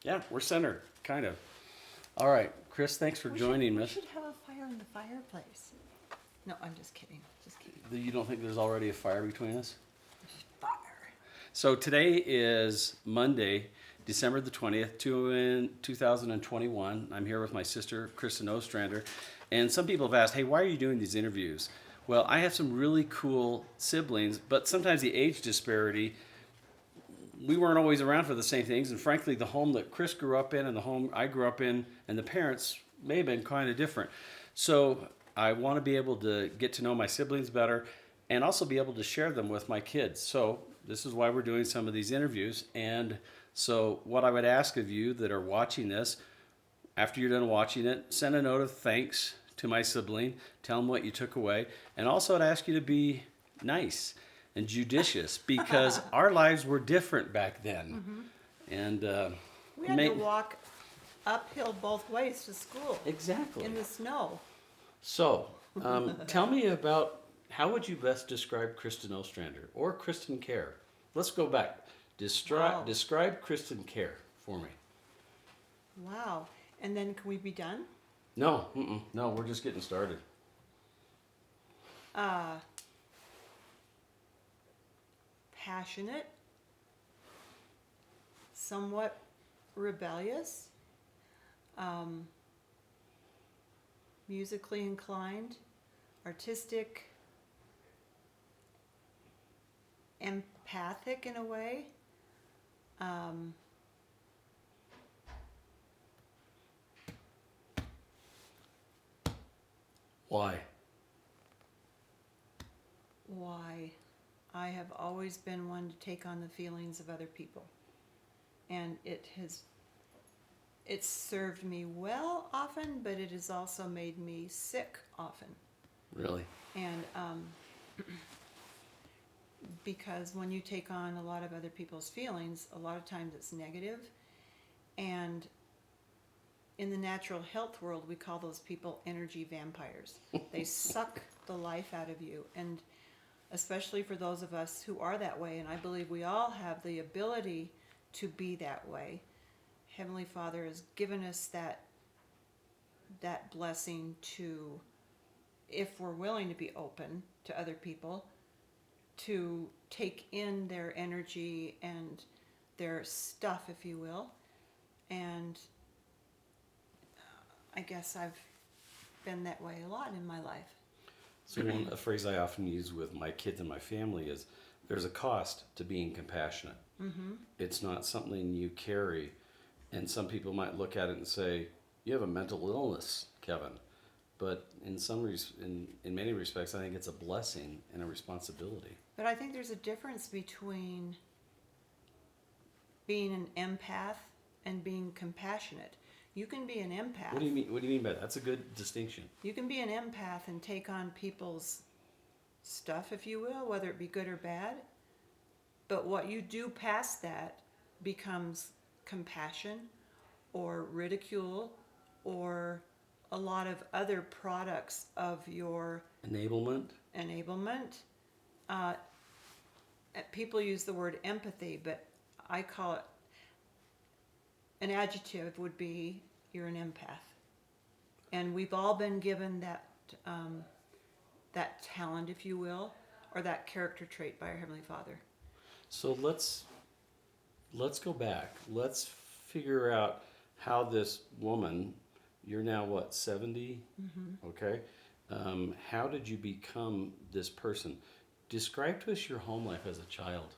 Yeah, we're centered, kind of. All right, Chris, thanks for joining We us. should have a fire in the fireplace. No, I'm just kidding. Just kidding. You don't think there's already a fire between us? Fire. So today is Monday, December the 20th, 2021. I'm here with my sister, Kristin Ostrander. And some people have asked, hey, why are you doing these interviews? Well, I have some really cool siblings, but sometimes the age disparity, we weren't always around for the same things. And frankly, the home that Chris grew up in and the home I grew up in and the parents may have been kind of different. So I want to be able to get to know my siblings better and also be able to share them with my kids. So this is why we're doing some of these interviews. And so what I would ask of you that are watching this, after you're done watching it, send a note of thanks to my sibling. Tell them what you took away. And also I'd ask you to be nice and judicious because our lives were different back then. And We had to walk uphill both ways to school exactly. in the snow. So tell me about, how would you best describe Kristin Ostrander or Kristin Care? Let's go back. Wow. Describe Kristin Care for me. Wow. And then can we be done? No, no, we're just getting started. Passionate, somewhat rebellious, musically inclined, artistic, empathic in a way. Why? Why? I have always been one to take on the feelings of other people. And it's served me well often, but it has also made me sick often. Really? And because when you take on a lot of other people's feelings, a lot of times it's negative. And in the natural health world, we call those people energy vampires. They suck the life out of you. And especially for those of us who are that way, and I believe we all have the ability to be that way. Heavenly Father has given us that blessing to, if we're willing to be open to other people, to take in their energy and their stuff, if you will. And I guess I've been that way a lot in my life. So a phrase I often use with my kids and my family is, there's a cost to being compassionate. It's not something you carry. And some people might look at it and say, you have a mental illness, Kevin. But in many respects, I think it's a blessing and a responsibility. But I think there's a difference between being an empath and being compassionate. You can be an empath. What do you mean? What do you mean by that? That's a good distinction. You can be an empath and take on people's stuff, if you will, whether it be good or bad. But what you do past that becomes compassion or ridicule or a lot of other products of your Enablement. People use the word empathy, but I call it, an adjective would be, you're an empath. And we've all been given that talent, if you will, or that character trait by our Heavenly Father. So let's go back. Let's figure out how this woman, you're now what, 70? Okay. How did you become this person? Describe to us your home life as a child.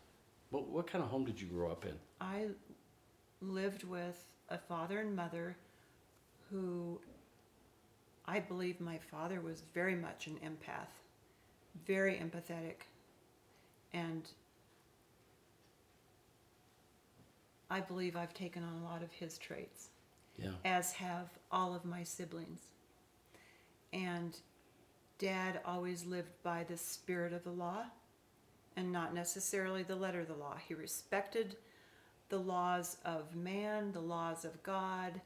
What kind of home did you grow up in? I lived with a father and mother who, I believe my father was very much an empath, very empathetic, and I believe I've taken on a lot of his traits, as have all of my siblings. And Dad always lived by the spirit of the law and not necessarily the letter of the law. He respected the laws of man, the laws of God,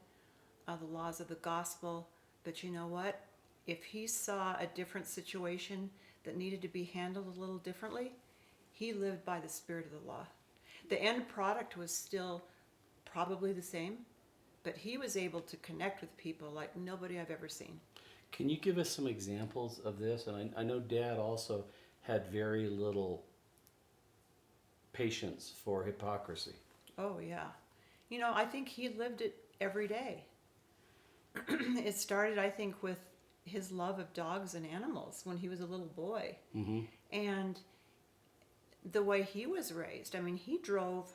the laws of the gospel. But you know what? If he saw a different situation that needed to be handled a little differently, he lived by the spirit of the law. The end product was still probably the same, but he was able to connect with people like nobody I've ever seen. Can you give us some examples of this? And I know Dad also had very little patience for hypocrisy. Oh, yeah. You know, I think he lived it every day. It started, I think, with his love of dogs and animals when he was a little boy. Mm-hmm. And the way he was raised. I mean, he drove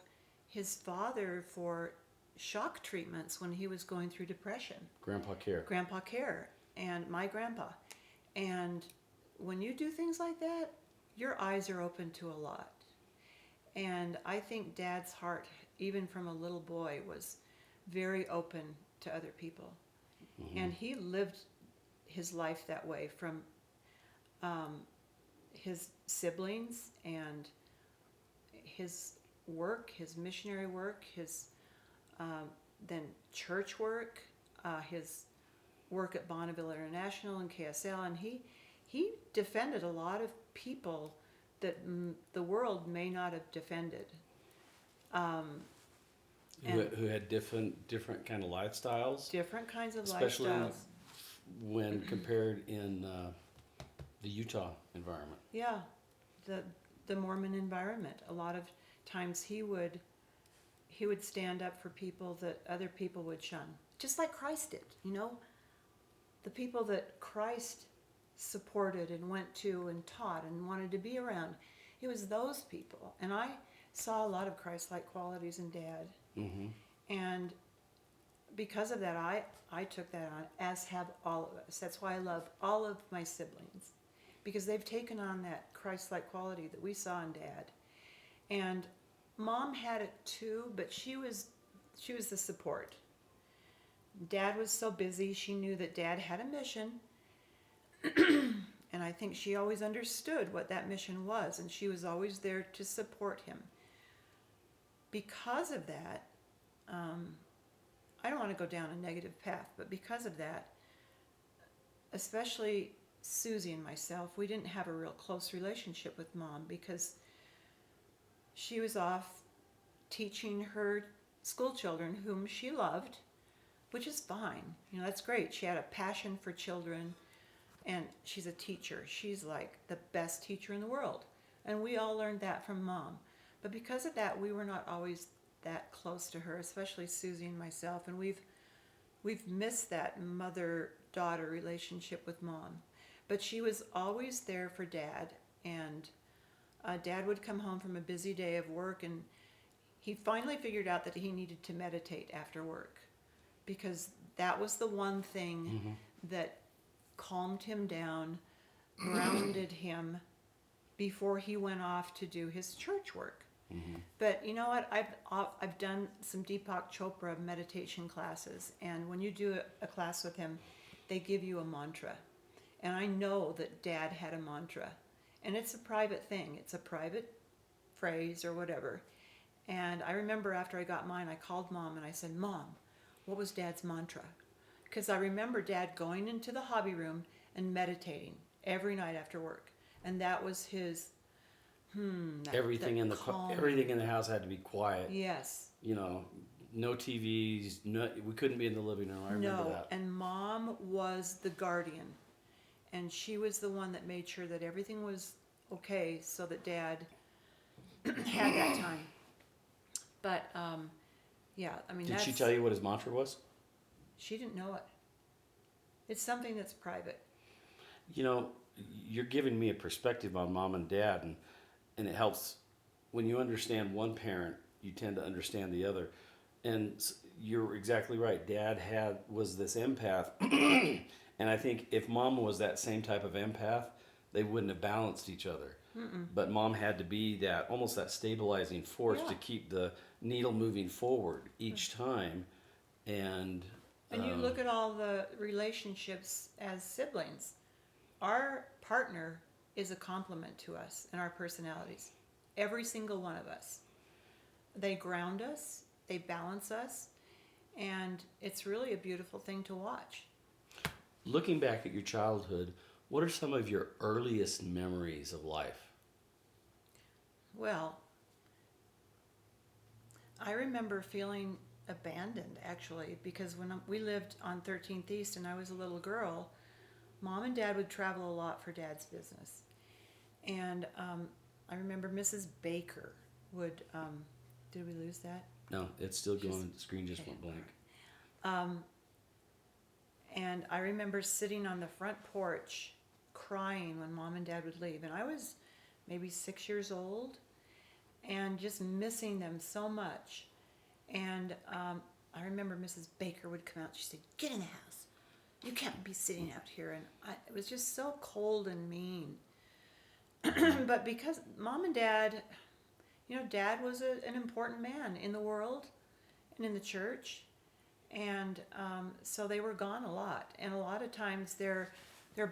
his father for shock treatments when he was going through depression. Grandpa Care. Grandpa Care and my grandpa. And when you do things like that, your eyes are open to a lot. And I think Dad's heart, even from a little boy, was very open to other people. Mm-hmm. And he lived his life that way from his siblings and his work, his missionary work, his then church work, his work at Bonneville International and KSL, and he defended a lot of people that the world may not have defended. Who had different kind of lifestyles, Different kinds of especially lifestyles. when compared in the Utah environment. Yeah, the Mormon environment. A lot of times he would stand up for people that other people would shun, just like Christ did. You know, the people that Christ supported and went to and taught and wanted to be around. It was those people, and I saw a lot of Christ-like qualities in Dad. Mm-hmm. And because of that, I took that on, as have all of us. That's why I love all of my siblings, because they've taken on that Christ-like quality that we saw in Dad. And Mom had it too, but she was the support. Dad was so busy, she knew that Dad had a mission, and I think she always understood what that mission was, and she was always there to support him. Because of that, I don't want to go down a negative path, but because of that, especially Susie and myself, we didn't have a real close relationship with Mom because she was off teaching her school children whom she loved, which is fine. You know, that's great. She had a passion for children, and she's a teacher. She's like the best teacher in the world. And we all learned that from Mom. But because of that, we were not always that close to her, especially Susie and myself. And we've missed that mother-daughter relationship with Mom. But she was always there for Dad. And Dad would come home from a busy day of work, and he finally figured out that he needed to meditate after work, because that was the one thing that calmed him down, grounded him before he went off to do his church work. Mm-hmm. But you know what? I've done some Deepak Chopra meditation classes, and when you do a class with him, they give you a mantra. And I know that Dad had a mantra, and it's a private thing. It's a private phrase or whatever. And I remember after I got mine, I called Mom and I said, "Mom, what was Dad's mantra?" Because I remember Dad going into the hobby room and meditating every night after work, and that was his. Everything in the house had to be quiet. Yes. You know, no TVs. We couldn't be in the living room. I remember that. And Mom was the guardian, and she was the one that made sure that everything was okay, so that Dad had that time. But yeah, I mean. Did she tell you what his mantra was? She didn't know it. It's something that's private. You know, you're giving me a perspective on Mom and Dad, and it helps when you understand one parent, you tend to understand the other. And you're exactly right. Dad was this empath, and I think if Mom was that same type of empath, they wouldn't have balanced each other. Mm-mm. But Mom had to be almost that stabilizing force to keep the needle moving forward each time. And you look at all the relationships as siblings. Our partner is a complement to us and our personalities. Every single one of us. They ground us, they balance us, and it's really a beautiful thing to watch. Looking back at your childhood, what are some of your earliest memories of life? Well, I remember feeling abandoned, actually, because when we lived on 13th East and I was a little girl, Mom and Dad would travel a lot for Dad's business. And I remember Mrs. Baker would, did we lose that? No, it's still going. The screen just went blank. And I remember sitting on the front porch crying when Mom and Dad would leave. And I was maybe 6 years old and just missing them so much. And I remember Mrs. Baker would come out. She said, "Get in the house. You can't be sitting out here." And it was just so cold and mean. But because Mom and Dad, Dad was an important man in the world and in the church. And so they were gone a lot. And a lot of times their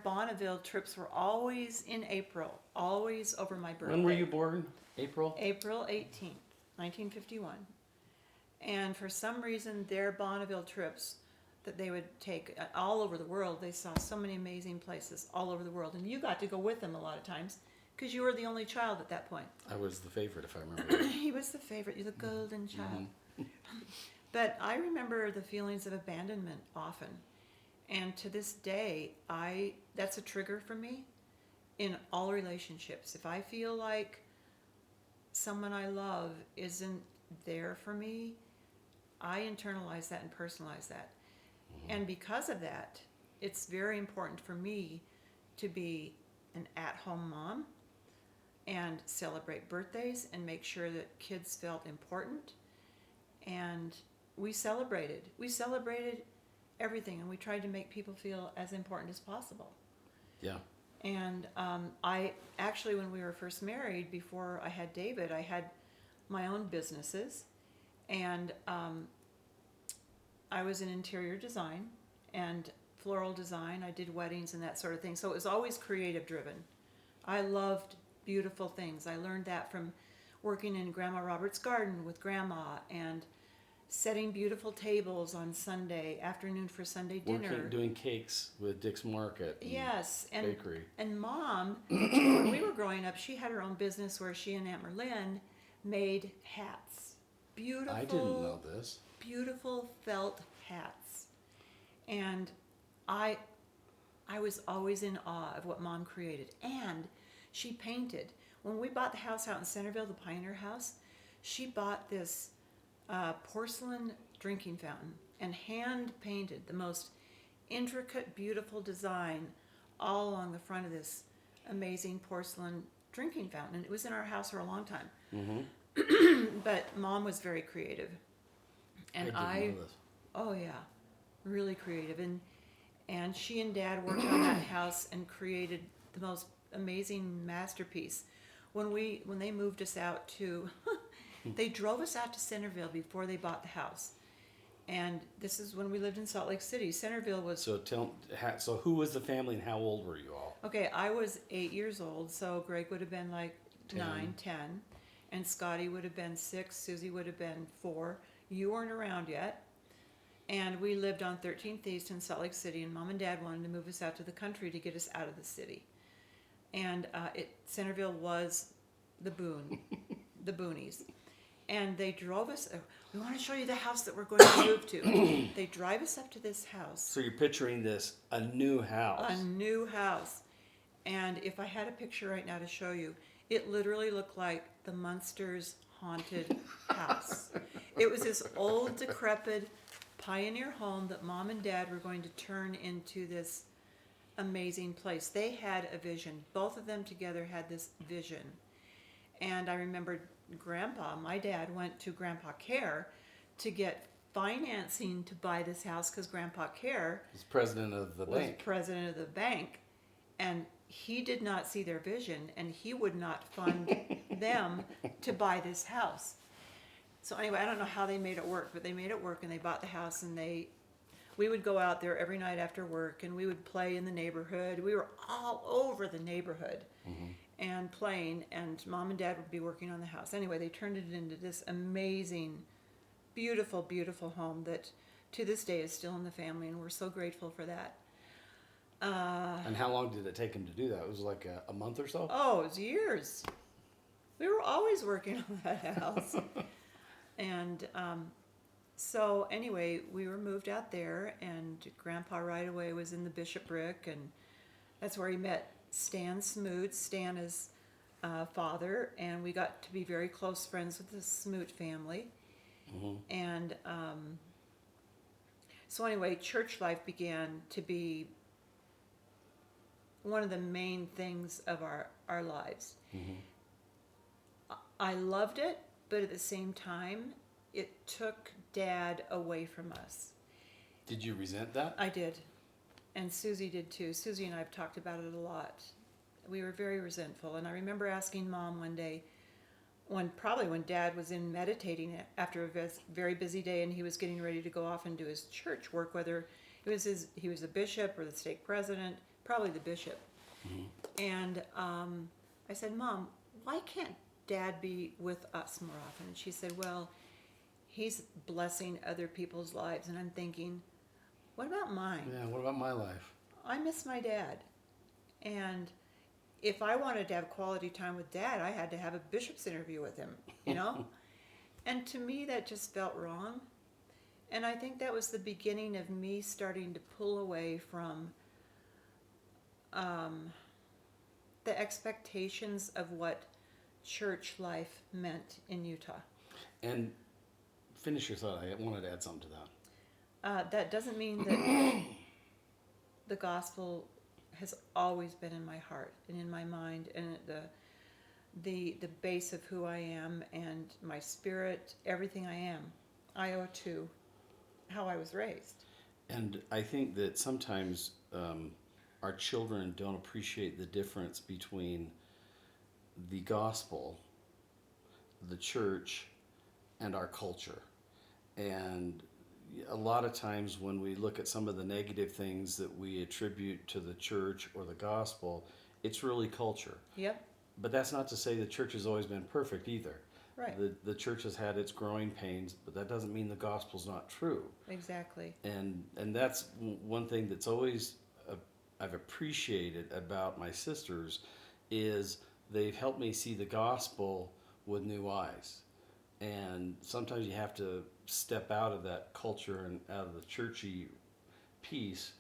Bonneville trips were always in April, always over my birthday. When were you born? April? April 18th, 1951. And for some reason, their Bonneville trips that they would take all over the world, they saw so many amazing places all over the world. And you got to go with them a lot of times because you were the only child at that point. I was the favorite, if I remember right. He was the favorite. You're the golden child. But I remember the feelings of abandonment often. And to this day, that's a trigger for me in all relationships. If I feel like someone I love isn't there for me, I internalize that and personalize that. And because of that, it's very important for me to be an at-home mom and celebrate birthdays and make sure that kids felt important. And we celebrated everything, and we tried to make people feel as important as possible. Yeah. And I actually, when we were first married, before I had David, I had my own businesses, and I was in interior design and floral design. I did weddings and that sort of thing. So it was always creative driven. I loved beautiful things. I learned that from working in Grandma Robert's garden with Grandma and setting beautiful tables on Sunday afternoon for Sunday dinner. Doing cakes with Dick's Market. Yes, and bakery. And Mom, when we were growing up, she had her own business where she and Aunt Merlin made hats. Beautiful. I didn't know this. Beautiful felt hats. And I was always in awe of what Mom created. And she painted. When we bought the house out in Centerville, the Pioneer House, she bought this porcelain drinking fountain and hand painted the most intricate, beautiful design all along the front of this amazing porcelain drinking fountain. And it was in our house for a long time. Mm-hmm. But Mom was very creative. And I didn't know this. Oh yeah, really creative. And she and Dad worked on that house and created the most amazing masterpiece. When they moved us out to, they drove us out to Centerville before they bought the house. And this is when we lived in Salt Lake City. Centerville was... So who was the family and how old were you all? Okay, I was 8 years old, so Greg would have been like 9, 10. And Scotty would have been 6, Susie would have been 4. You weren't around yet. And we lived on 13th East in Salt Lake City, and Mom and Dad wanted to move us out to the country to get us out of the city. And Centerville was the boonies. And they drove us, we want to show you the house that we're going to move to. They drive us up to this house. So you're picturing this, a new house. A new house. And if I had a picture right now to show you, it literally looked like the Munsters' haunted house. It was this old, decrepit pioneer home that Mom and Dad were going to turn into this amazing place. They had a vision. Both of them together had this vision. And I remember Grandpa, my dad, went to Grandpa Care to get financing to buy this house because Grandpa Care was president of the bank. And he did not see their vision, and he would not fund them to buy this house. So anyway, I don't know how they made it work, but they made it work, and they bought the house, and we would go out there every night after work, and we would play in the neighborhood. We were all over the neighborhood and playing, and Mom and Dad would be working on the house. Anyway, they turned it into this amazing, beautiful, beautiful home that to this day is still in the family, and we're so grateful for that. And how long did it take him to do that? It was like a month or so? Oh, it was years. We were always working on that house. And So anyway, we were moved out there, and Grandpa right away was in the bishopric, and that's where he met Stan Smoot. Stan is father, and we got to be very close friends with the Smoot family. And so anyway, church life began to be one of the main things of our lives. I loved it, but at the same time, it took Dad away from us. Did you resent that? I did. And Susie did too. Susie and I have talked about it a lot. We were very resentful. And I remember asking Mom one day, probably when Dad was in meditating after a very busy day, and he was getting ready to go off and do his church work, whether he was a bishop or the stake president, probably the bishop. And I said, Mom, why can't Dad be with us more often? And she said, well, he's blessing other people's lives. And I'm thinking, what about mine? Yeah, what about my life? I miss my dad. And if I wanted to have quality time with Dad, I had to have a bishop's interview with him, you know? And to me, that just felt wrong. And I think that was the beginning of me starting to pull away from the expectations of what church life meant in Utah. And finish your thought. I wanted to add something to that. That doesn't mean that the gospel has always been in my heart and in my mind, and the base of who I am and my spirit, everything I am, I owe to how I was raised. And I think that sometimes our children don't appreciate the difference between the gospel, the church, and our culture. And a lot of times when we look at some of the negative things that we attribute to the church or the gospel, it's really culture. Yep. But that's not to say the church has always been perfect either. Right. The church has had its growing pains, but that doesn't mean the gospel's not true. Exactly. And that's one thing that's always I've appreciated about my sisters is they've helped me see the gospel with new eyes. And sometimes you have to step out of that culture and out of the churchy piece,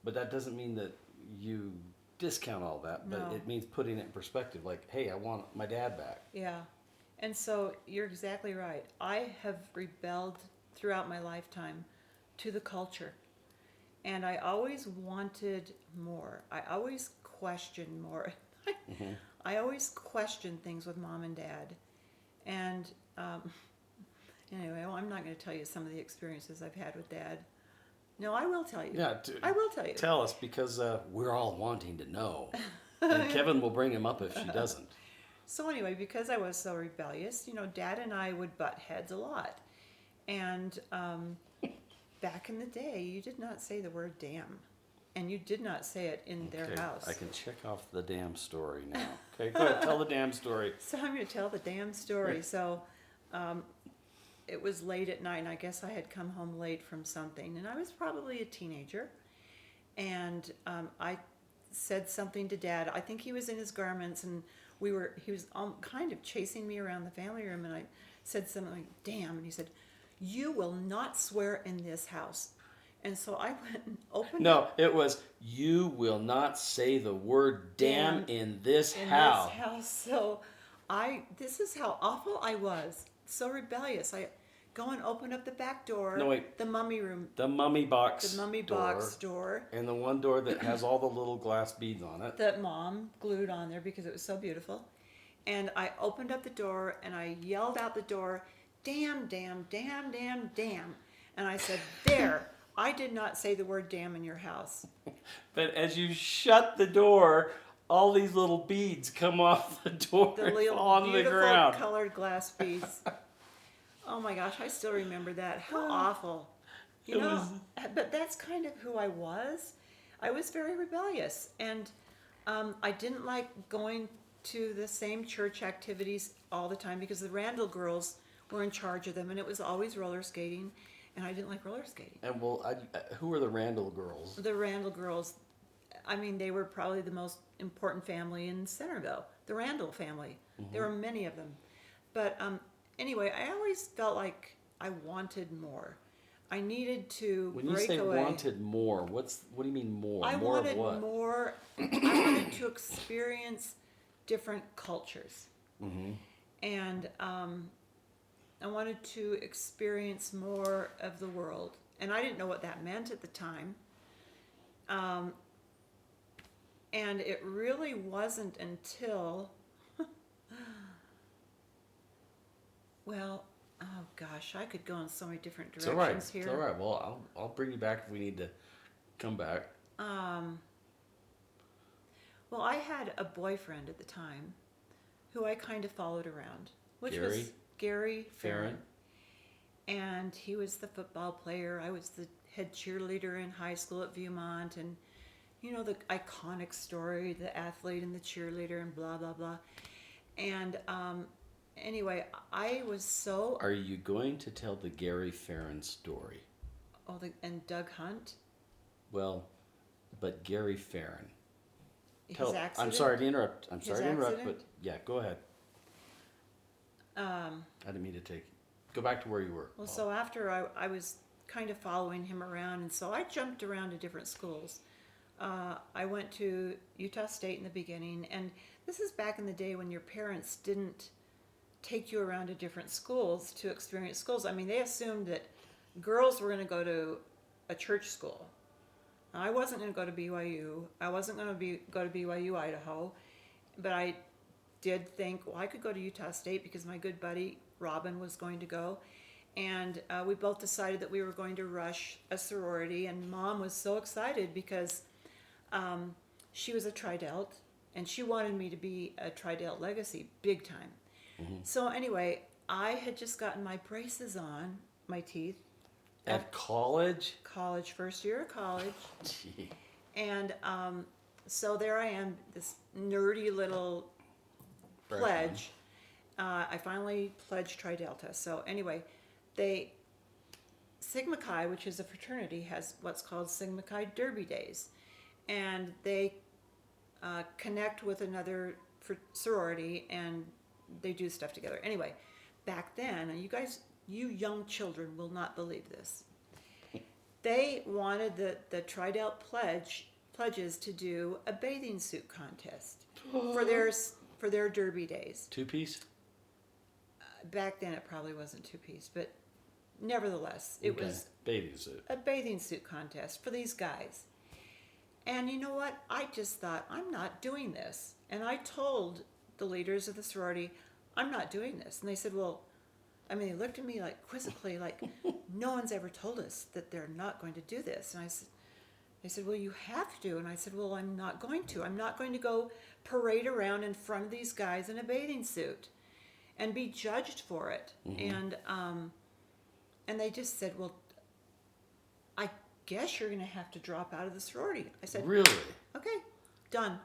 but that doesn't mean that you discount all that, but No. it means putting it in perspective, like, hey, I want my dad back. Yeah. And so you're exactly right. I have rebelled throughout my lifetime to the culture. And I always wanted more. I always questioned more. I always questioned things with Mom and Dad. And anyway, well, I'm not going to tell you some of the experiences I've had with Dad. No, I will tell you. Yeah, I will tell you. Tell us, because we're all wanting to know. And Kevin will bring him up if she doesn't. So anyway, because I was so rebellious, Dad and I would butt heads a lot. And back in the day, you did not say the word damn. And you did not say it in their house. I can check off the damn story now. Okay, go ahead, tell the damn story. So I'm going to tell the damn story. So it was late at night, and I guess I had come home late from something. And I was probably a teenager. And I said something to Dad. I think he was in his garments, and he was kind of chasing me around the family room. And I said something like, damn. And he said, you will not swear in this house. And so I went and opened up. No, it was, you will not say the word damn in this house. In this house. So this is how awful I was. So rebellious. I go and open up the back door. No, wait. The mummy room. The mummy box The mummy box door. And the one door that has all the little glass beads on it. That Mom glued on there because it was so beautiful. And I opened up the door and I yelled out the door, damn, damn, damn, damn, damn. And I said, there. I did not say the word damn in your house. But as you shut the door, all these little beads come off the door The and little fall on the beautiful ground. colored glass beads. Oh my gosh, I still remember that. How awful. But that's kind of who I was. I was very rebellious. And I didn't like going to the same church activities all the time because the Randall girls were in charge of them, and it was always roller skating. And I didn't like roller skating. And who are the Randall girls? The Randall girls, I mean, they were probably the most important family in Centerville. The Randall family. There were many of them. But anyway, I always felt like I wanted more. I needed to When you break say away. wanted more, what do you mean more? I More wanted of what? more. I wanted to experience different cultures, and I wanted to experience more of the world. And I didn't know what that meant at the time. And it really wasn't until, well, oh gosh, I could go in so many different It's all right. directions here. It's all right. Well, I'll bring you back if we need to come back. Well, I had a boyfriend at the time who I kind of followed around, which Gary? was Gary Farron? Farron. And he was the football player. I was the head cheerleader in high school at Viewmont. And, you know, the iconic story, the athlete and the cheerleader and blah, blah, blah. And anyway, I was so... Are you going to tell the Gary Farron story? Oh, and Doug Hunt? Well, but Gary Farron. His accident? I'm sorry to interrupt. I'm sorry to interrupt, accident? but yeah, go ahead. I didn't mean to take. Go back to where you were. Well, so after I was kind of following him around, and so I jumped around to different schools. I went to Utah State in the beginning, and this is back in the day when your parents didn't take you around to different schools to experience schools. I mean, they assumed that girls were going to go to a church school. I wasn't going to go to BYU. I wasn't going to go to BYU, Idaho. But I did think, well, I could go to Utah State because my good buddy Robin was going to go. And we both decided that we were going to rush a sorority. And Mom was so excited because she was a Tri-Delt. And she wanted me to be a Tri-Delt legacy, big time. So anyway, I had just gotten my braces on, my teeth. At college? College, first year of college. Gee. And so there I am, this nerdy little pledge. I finally pledged Tri Delta. So anyway, Sigma Chi, which is a fraternity, has what's called Sigma Chi Derby Days. And they connect with another sorority and they do stuff together. Anyway, back then, and you young children will not believe this. They wanted the Tri-Delt pledges to do a bathing suit contest for their derby days. Two-piece? Back then it probably wasn't two-piece, but nevertheless, it was bathing suit. a bathing suit contest for these guys. And you know what? I just thought, I'm not doing this. And I told the leaders of the sorority, I'm not doing this. And they said, well, I mean, they looked at me like quizzically, like, no one's ever told us that they're not going to do this. And they said, well, you have to. And I said, well, I'm not going to. I'm not going to go parade around in front of these guys in a bathing suit and be judged for it. And they just said, well, I guess you're going to have to drop out of the sorority. I said, really? Okay, done.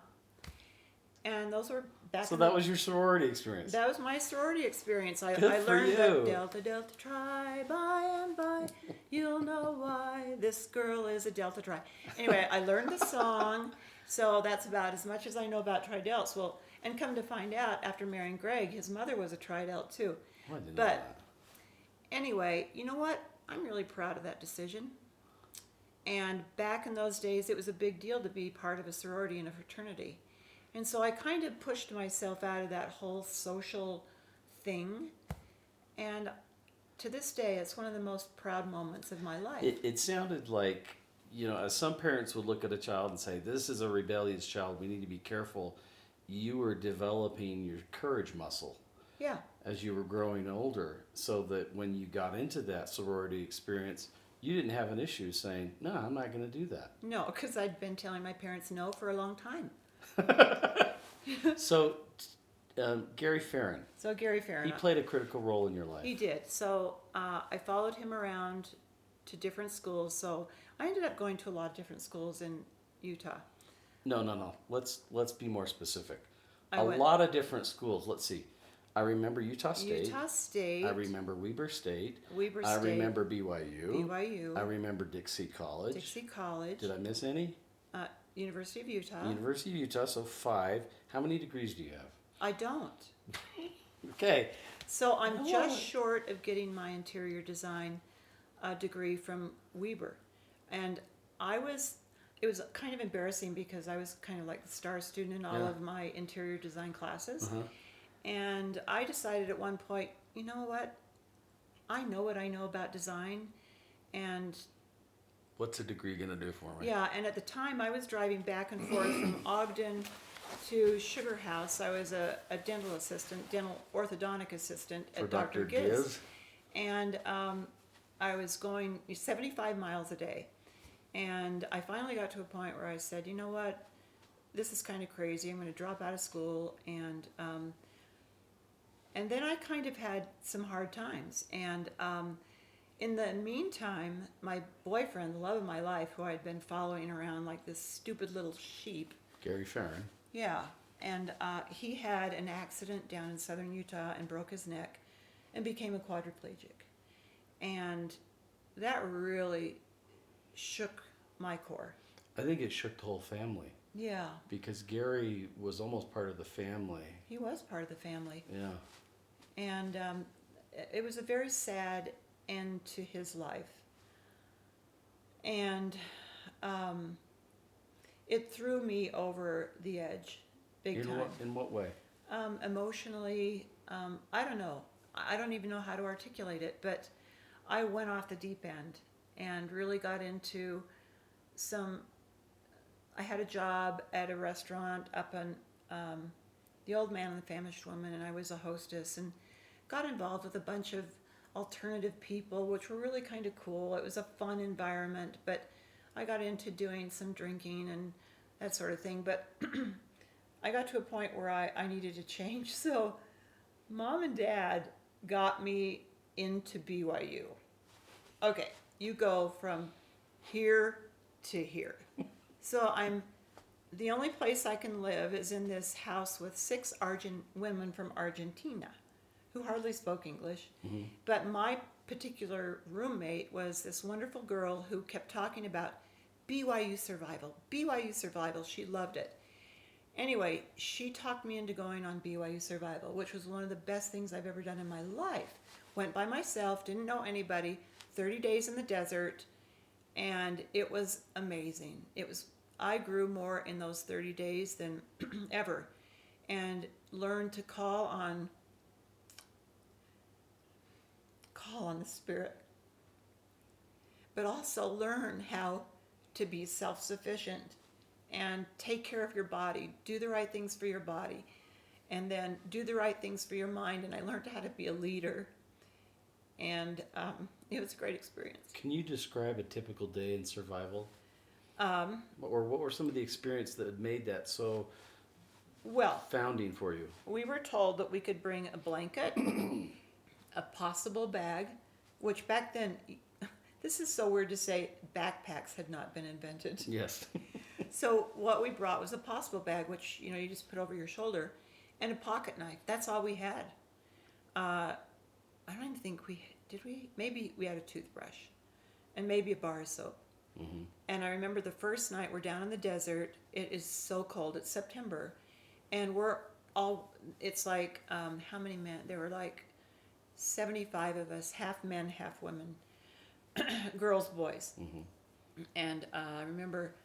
And those were back. So that was your sorority experience. That was my sorority experience. I Good for learned you. that Delta Delta Tri, by and by, you'll know why this girl is a Delta Tri. Anyway, I learned the song, so that's about as much as I know about Tri-Delts. Well, and come to find out, after marrying Greg, his mother was a Tri-Delt too. Oh, I didn't know that. Anyway, you know what? I'm really proud of that decision. And back in those days, it was a big deal to be part of a sorority and a fraternity. And so I kind of pushed myself out of that whole social thing. And to this day, it's one of the most proud moments of my life. It sounded like, as some parents would look at a child and say, this is a rebellious child, we need to be careful. You were developing your courage muscle. Yeah. As you were growing older, so that when you got into that sorority experience, you didn't have an issue saying, no, I'm not going to do that. No, because I'd been telling my parents no for a long time. So, Gary Farron. So Gary Farron. He played a critical role in your life. He did. So I followed him around to different schools. So I ended up going to a lot of different schools in Utah. No. Let's be more specific. I went- lot of different schools. Let's see. I remember Utah State. Utah State. I remember Weber State. Weber I State. remember BYU. BYU. I remember Dixie College. Dixie College. Did I miss any? University of Utah. University of Utah, so 5. How many degrees do you have? I don't. Okay, So I'm Oh. just short of getting my interior design degree from Weber. And it was kind of embarrassing because I was kind of like the star student in all Yeah. of my interior design classes. Uh-huh. And I decided at one point, you know what? I know what I know about design. And What's a degree going to do for me? yeah, and at the time I was driving back and forth from Ogden to Sugar House. I was a dental assistant, dental orthodontic assistant For at Dr. Dr. Giz. Giz? And I was going 75 miles a day. And I finally got to a point where I said, you know what? This is kind of crazy. I'm going to drop out of school. And then I kind of had some hard times. And in the meantime, my boyfriend, the love of my life, who I'd been following around like this stupid little sheep. Gary Farron. Yeah. And he had an accident down in southern Utah and broke his neck and became a quadriplegic. And that really shook my core. I think it shook the whole family Yeah. because Gary was almost part of the family. He was part of the family. Yeah. And it was a very sad end to his life. And it threw me over the edge big time. In what way? Emotionally, I don't know. I don't even know how to articulate it, but I went off the deep end and really got into I had a job at a restaurant up on The Old Man and the Famished Woman, and I was a hostess and got involved with a bunch of alternative people, which were really kind of cool. It was a fun environment, but I got into doing some drinking and that sort of thing. But I got to a point where I needed to change. So Mom and Dad got me into BYU. Okay, you go from here to here. So the only place I can live is in this house with 6 women from Argentina who hardly spoke English. Mm-hmm. But my particular roommate was this wonderful girl who kept talking about BYU survival. BYU survival. She loved it. Anyway, she talked me into going on BYU survival, which was one of the best things I've ever done in my life. Went by myself, didn't know anybody, 30 days in the desert, and it was amazing. I grew more in those 30 days than ever, and learned to call on the Spirit, but also learn how to be self-sufficient and take care of your body, do the right things for your body, and then do the right things for your mind. And I learned how to be a leader, and it was a great experience. Can you describe a typical day in survival? Um, Or what were some of the experiences that had made that so well, founding for you? we were told that we could bring a blanket, a possible bag, which back then, this is so weird to say, backpacks had not been invented. Yes. So what we brought was a possible bag, which you just put over your shoulder, and a pocket knife. That's all we had. I don't even think did we? Maybe we had a toothbrush, and maybe a bar of soap. Mm-hmm. And I remember the first night we're down in the desert. It is so cold. It's September, and it's like how many men? There were like 75 of us, half men, half women, girls, boys. Mm-hmm. And I remember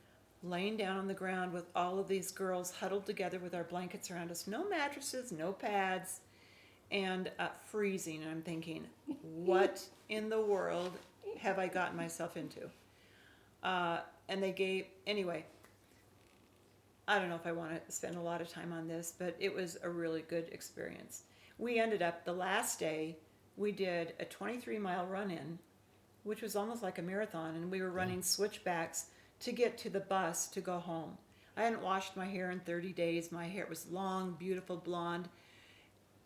laying down on the ground with all of these girls huddled together with our blankets around us, no mattresses, no pads, and freezing. And I'm thinking, what in the world have I gotten myself into? And anyway, I don't know if I want to spend a lot of time on this, but it was a really good experience. We ended up, the last day, we did a 23-mile run-in, which was almost like a marathon, and we were running switchbacks to get to the bus to go home. I hadn't washed my hair in 30 days. My hair was long, beautiful blonde,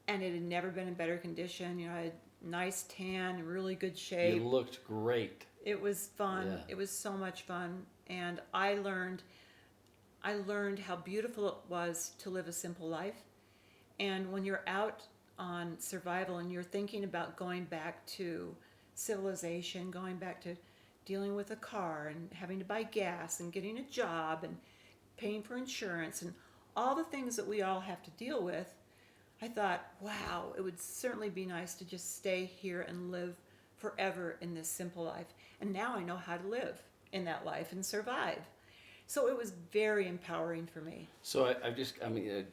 and it had never been in better condition. I had nice tan, really good shape. You looked great. It was fun. Yeah. It was so much fun, and I learned how beautiful it was to live a simple life. And when you're out on survival and you're thinking about going back to civilization, going back to dealing with a car and having to buy gas and getting a job and paying for insurance and all the things that we all have to deal with, I thought, wow, it would certainly be nice to just stay here and live forever in this simple life. And now I know how to live in that life and survive. So it was very empowering for me. So I mean,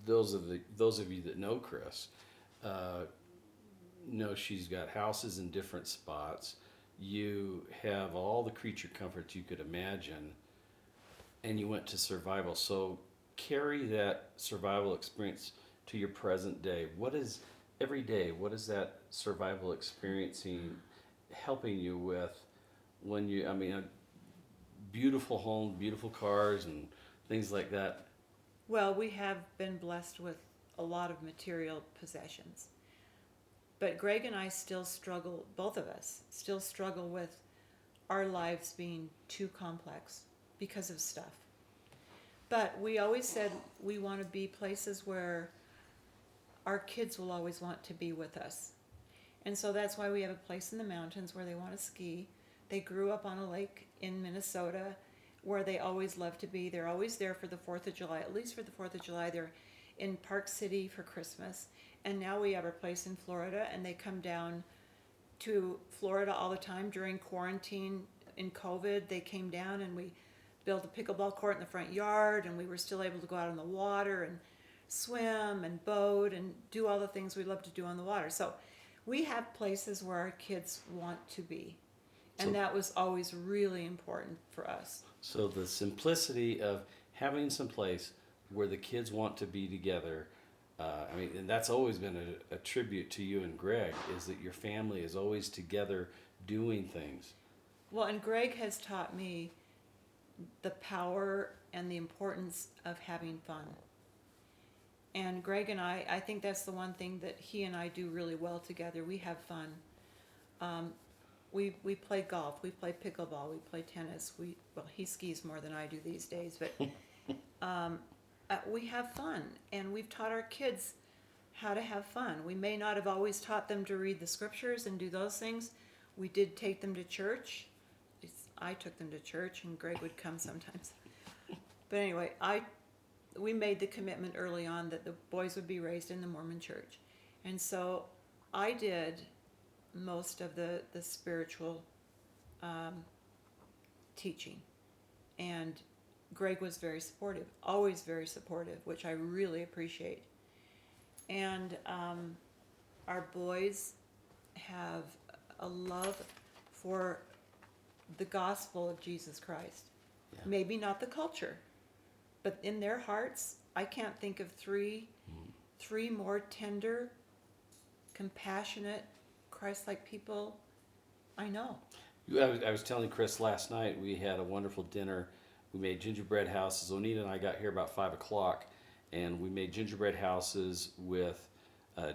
those of you that know Chris, uh, know she's got houses in different spots. You have all the creature comforts you could imagine, and you went to survival. So carry that survival experience to your present day. What is every day? What is that survival experiencing helping you with when you? I mean, a beautiful home, beautiful cars, and things like that. Well, we have been blessed with a lot of material possessions. But Greg and I still struggle, both of us still struggle with our lives being too complex because of stuff. But we always said we want to be places where our kids will always want to be with us. And so that's why we have a place in the mountains where they want to ski. They grew up on a lake in Minnesota where they always love to be. They're always there for the 4th of July, at least for the 4th of July. They're in Park City for Christmas. And now we have our place in Florida, and they come down to Florida all the time during quarantine in COVID. They came down and we built a pickleball court in the front yard, and we were still able to go out on the water and swim and boat and do all the things we love to do on the water. So we have places where our kids want to be. And So- that was always really important for us. So the simplicity of having some place where the kids want to be together. I mean, and that's always been a tribute to you and Greg, is that your family is always together doing things. Well, and Greg has taught me the power and the importance of having fun. And Greg and I think that's the one thing that he and I do really well together. We have fun. We play golf, we play pickleball, we play tennis. Well, he skis more than I do these days, but we have fun, and we've taught our kids how to have fun. We may not have always taught them to read the scriptures and do those things. We did take them to church. I took them to church, and Greg would come sometimes. But anyway, we made the commitment early on that the boys would be raised in the Mormon church. And so I did most of the spiritual teaching. And Greg was very supportive, always very supportive, which I really appreciate. And our boys have a love for the gospel of Jesus Christ. Yeah. Maybe not the culture, but in their hearts, I can't think of three more tender, compassionate, Christ-like people I know. I was telling Chris last night, we had a wonderful dinner. We made gingerbread houses. Onita and I got here about 5 o'clock, and we made gingerbread houses with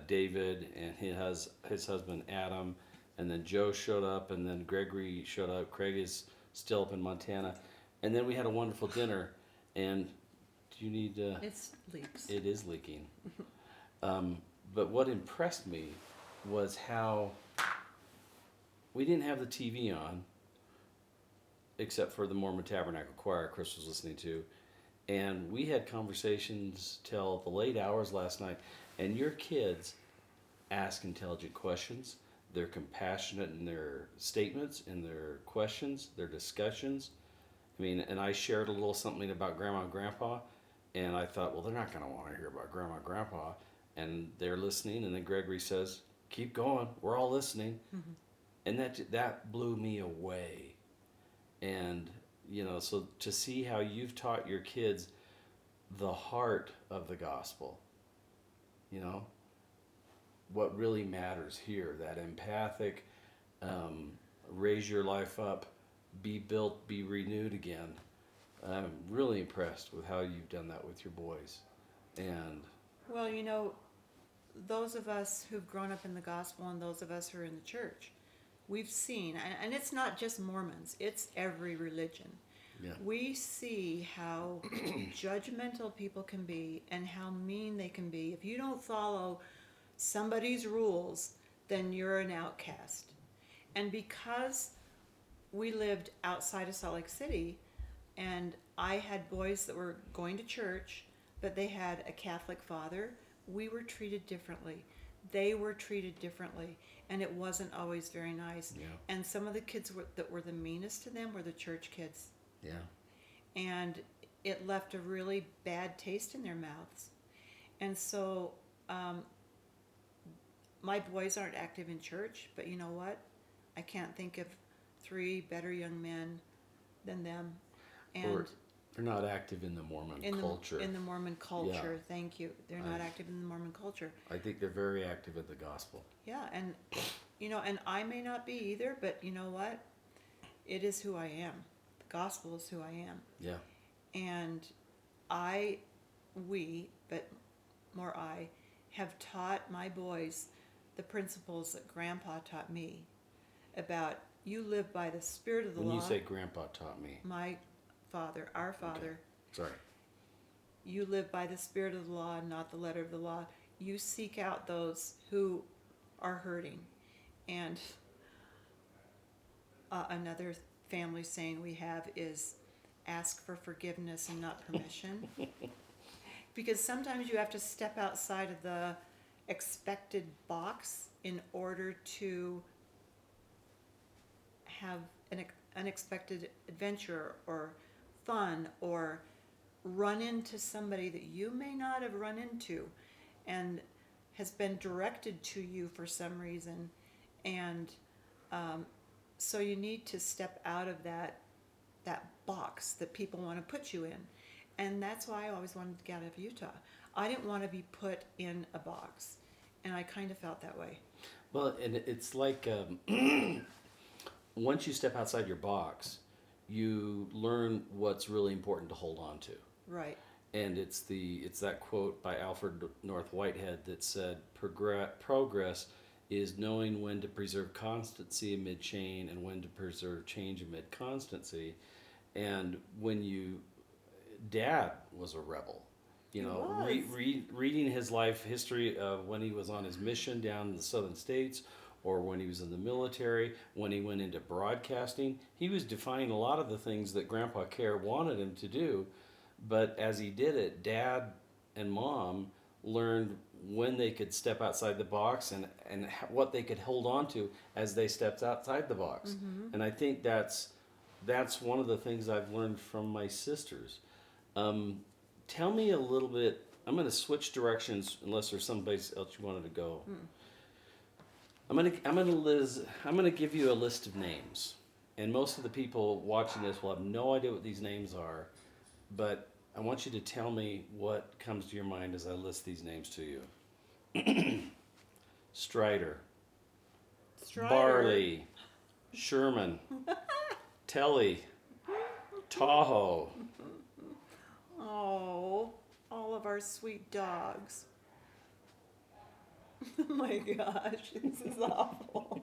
David and his husband Adam, and then Joe showed up, and then Gregory showed up. Craig is still up in Montana, and then we had a wonderful dinner. And do you need? It's leaks. It is leaking. But what impressed me was how we didn't have the TV on, except for the Mormon Tabernacle Choir Chris was listening to. And we had conversations till the late hours last night. And your kids ask intelligent questions. They're compassionate in their statements, in their questions, their discussions. I mean, and I shared a little something about Grandma and Grandpa. And I thought, well, they're not going to want to hear about Grandma and Grandpa. And they're listening. And then Gregory says, keep going. We're all listening. Mm-hmm. And that blew me away. And, you know, so to see how you've taught your kids the heart of the gospel, you know, what really matters here, that empathic, raise your life up, be built, be renewed again. I'm really impressed with how you've done that with your boys. And well, you know, those of us who've grown up in the gospel and those of us who are in the church, we've seen, and it's not just Mormons, it's every religion. yeah. We see how judgmental people can be and how mean they can be. If you don't follow somebody's rules, then you're an outcast. And because we lived outside of Salt Lake City, and I had boys that were going to church, but they had a Catholic father, we were treated differently. They were treated differently, and it wasn't always very nice. Yeah. And some of the kids that were the meanest to them were the church kids. Yeah. And it left a really bad taste in their mouths. And so my boys aren't active in church, but you know what? I can't think of 3 better young men than them. And Or they're not active in the Mormon culture. In the Mormon culture, Yeah. thank you. They're not active in the Mormon culture. I think they're very active in the gospel. Yeah, and and I may not be either, but you know what? It is who I am. The gospel is who I am. Yeah. And we, but more I, have taught my boys the principles that Grandpa taught me about you live by the spirit of the law. When you say Grandpa taught me. My father, our father, Okay. Sorry. you live by the spirit of the law and not the letter of the law. You seek out those who are hurting. And another family saying we have is ask for forgiveness and not permission. Because sometimes you have to step outside of the expected box in order to have an unexpected adventure or fun, or run into somebody that you may not have run into and has been directed to you for some reason. And so you need to step out of that box that people want to put you in. And that's why I always wanted to get out of Utah. I didn't want to be put in a box, and I kind of felt that way. Well, and it's like once you step outside your box, you learn what's really important to hold on to. Right. And it's that quote by Alfred North Whitehead that said, "Progress is knowing when to preserve constancy amid change and when to preserve change amid constancy." And when Dad was a rebel. He was. Reading his life history of when he was on his mission down in the southern states, or when he was in the military, when he went into broadcasting, he was defying a lot of the things that Grandpa Care wanted him to do. But as he did it, Dad and Mom learned when they could step outside the box and what they could hold on to as they stepped outside the box. Mm-hmm. And I think that's one of the things I've learned from my sisters. Tell me a little bit. I'm going to switch directions unless there's someplace else you wanted to go. I'm going to give you a list of names, and most of the people watching this will have no idea what these names are, but I want you to tell me what comes to your mind as I list these names to you. Strider, Barley, Sherman, Telly, Tahoe. Oh, all of our sweet dogs. Oh my gosh, this is awful.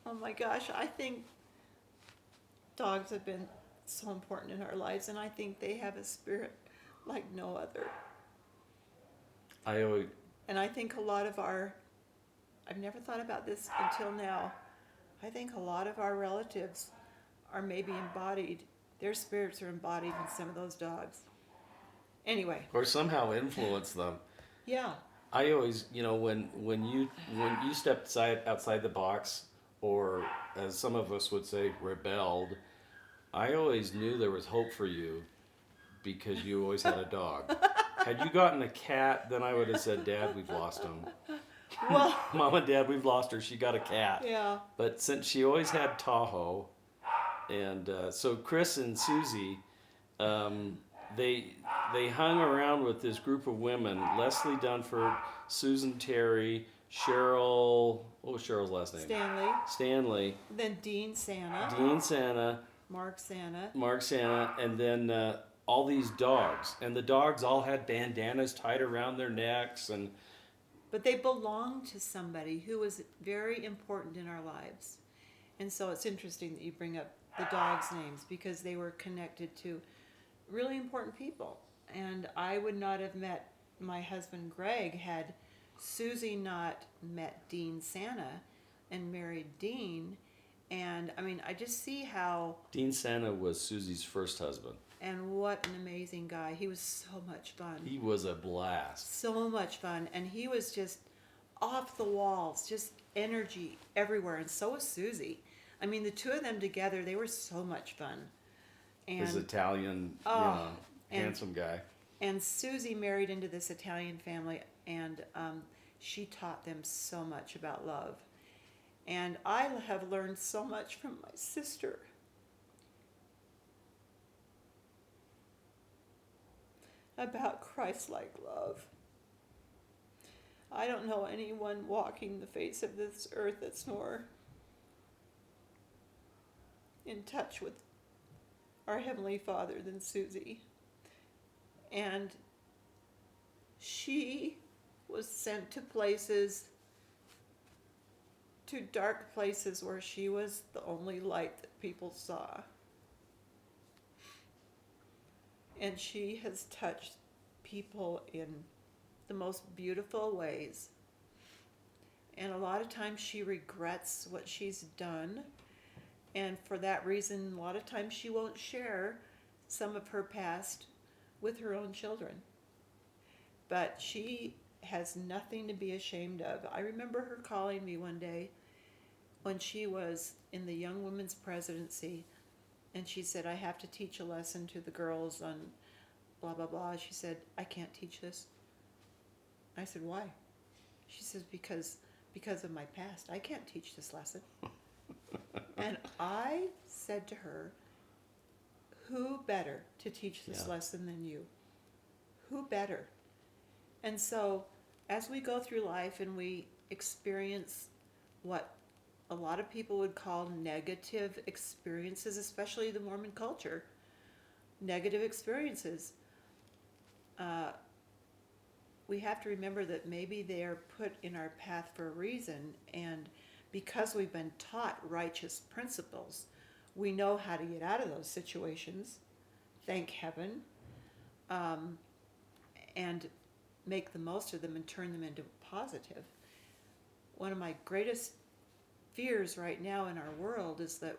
Oh my gosh, I think dogs have been so important in our lives, and I think they have a spirit like no other. And I think a lot of I've never thought about this until now, I think a lot of our relatives are maybe embodied, their spirits are embodied in some of those dogs. Anyway. Or somehow influence them. Yeah. I always, when you stepped outside the box, or as some of us would say, rebelled, I always knew there was hope for you because you always had a dog. Had you gotten a cat, then I would have said, Dad, we've lost him. Well, Mom and Dad, we've lost her. She got a cat. yeah. But since she always had Tahoe, and so Chris and Susie, they hung around with this group of women: Leslie Dunford, Susan Terry, Cheryl. What was Cheryl's last name? Stanley. Then Dean Santa. Mark Santa. And then all these dogs, and the dogs all had bandanas tied around their necks, But they belonged to somebody who was very important in our lives. And so it's interesting that you bring up the dogs' names, because they were connected to really important people. And I would not have met my husband Greg had Susie not met Dean Santa and married Dean. And I mean, I just see how... Dean Santa was Susie's first husband. And what an amazing guy. He was so much fun. He was a blast. So much fun. And he was just off the walls, just energy everywhere. And so was Susie. I mean, the two of them together, they were so much fun. This And Italian, Oh, and- handsome guy. and Susie married into this Italian family, and she taught them so much about love. And I have learned so much from my sister. About Christ-like love. I don't know anyone walking the face of this earth that's more in touch with our Heavenly Father than Susie. And she was sent to places, to dark places where she was the only light that people saw. And she has touched people in the most beautiful ways. And a lot of times she regrets what she's done. And for that reason, a lot of times she won't share some of her past with her own children. But she has nothing to be ashamed of. I remember her calling me one day when she was in the Young Women's Presidency, and she said, I have to teach a lesson to the girls on blah, blah, blah. She said, I can't teach this. I said, why? She says, because of my past. I can't teach this lesson. And I said to her, who better to teach this lesson than you? Who better? And so as we go through life and we experience what a lot of people would call negative experiences, especially the Mormon culture, negative experiences, we have to remember that maybe they are put in our path for a reason, and because we've been taught righteous principles, we know how to get out of those situations, thank heaven, and make the most of them and turn them into positive. One of my greatest fears right now in our world is that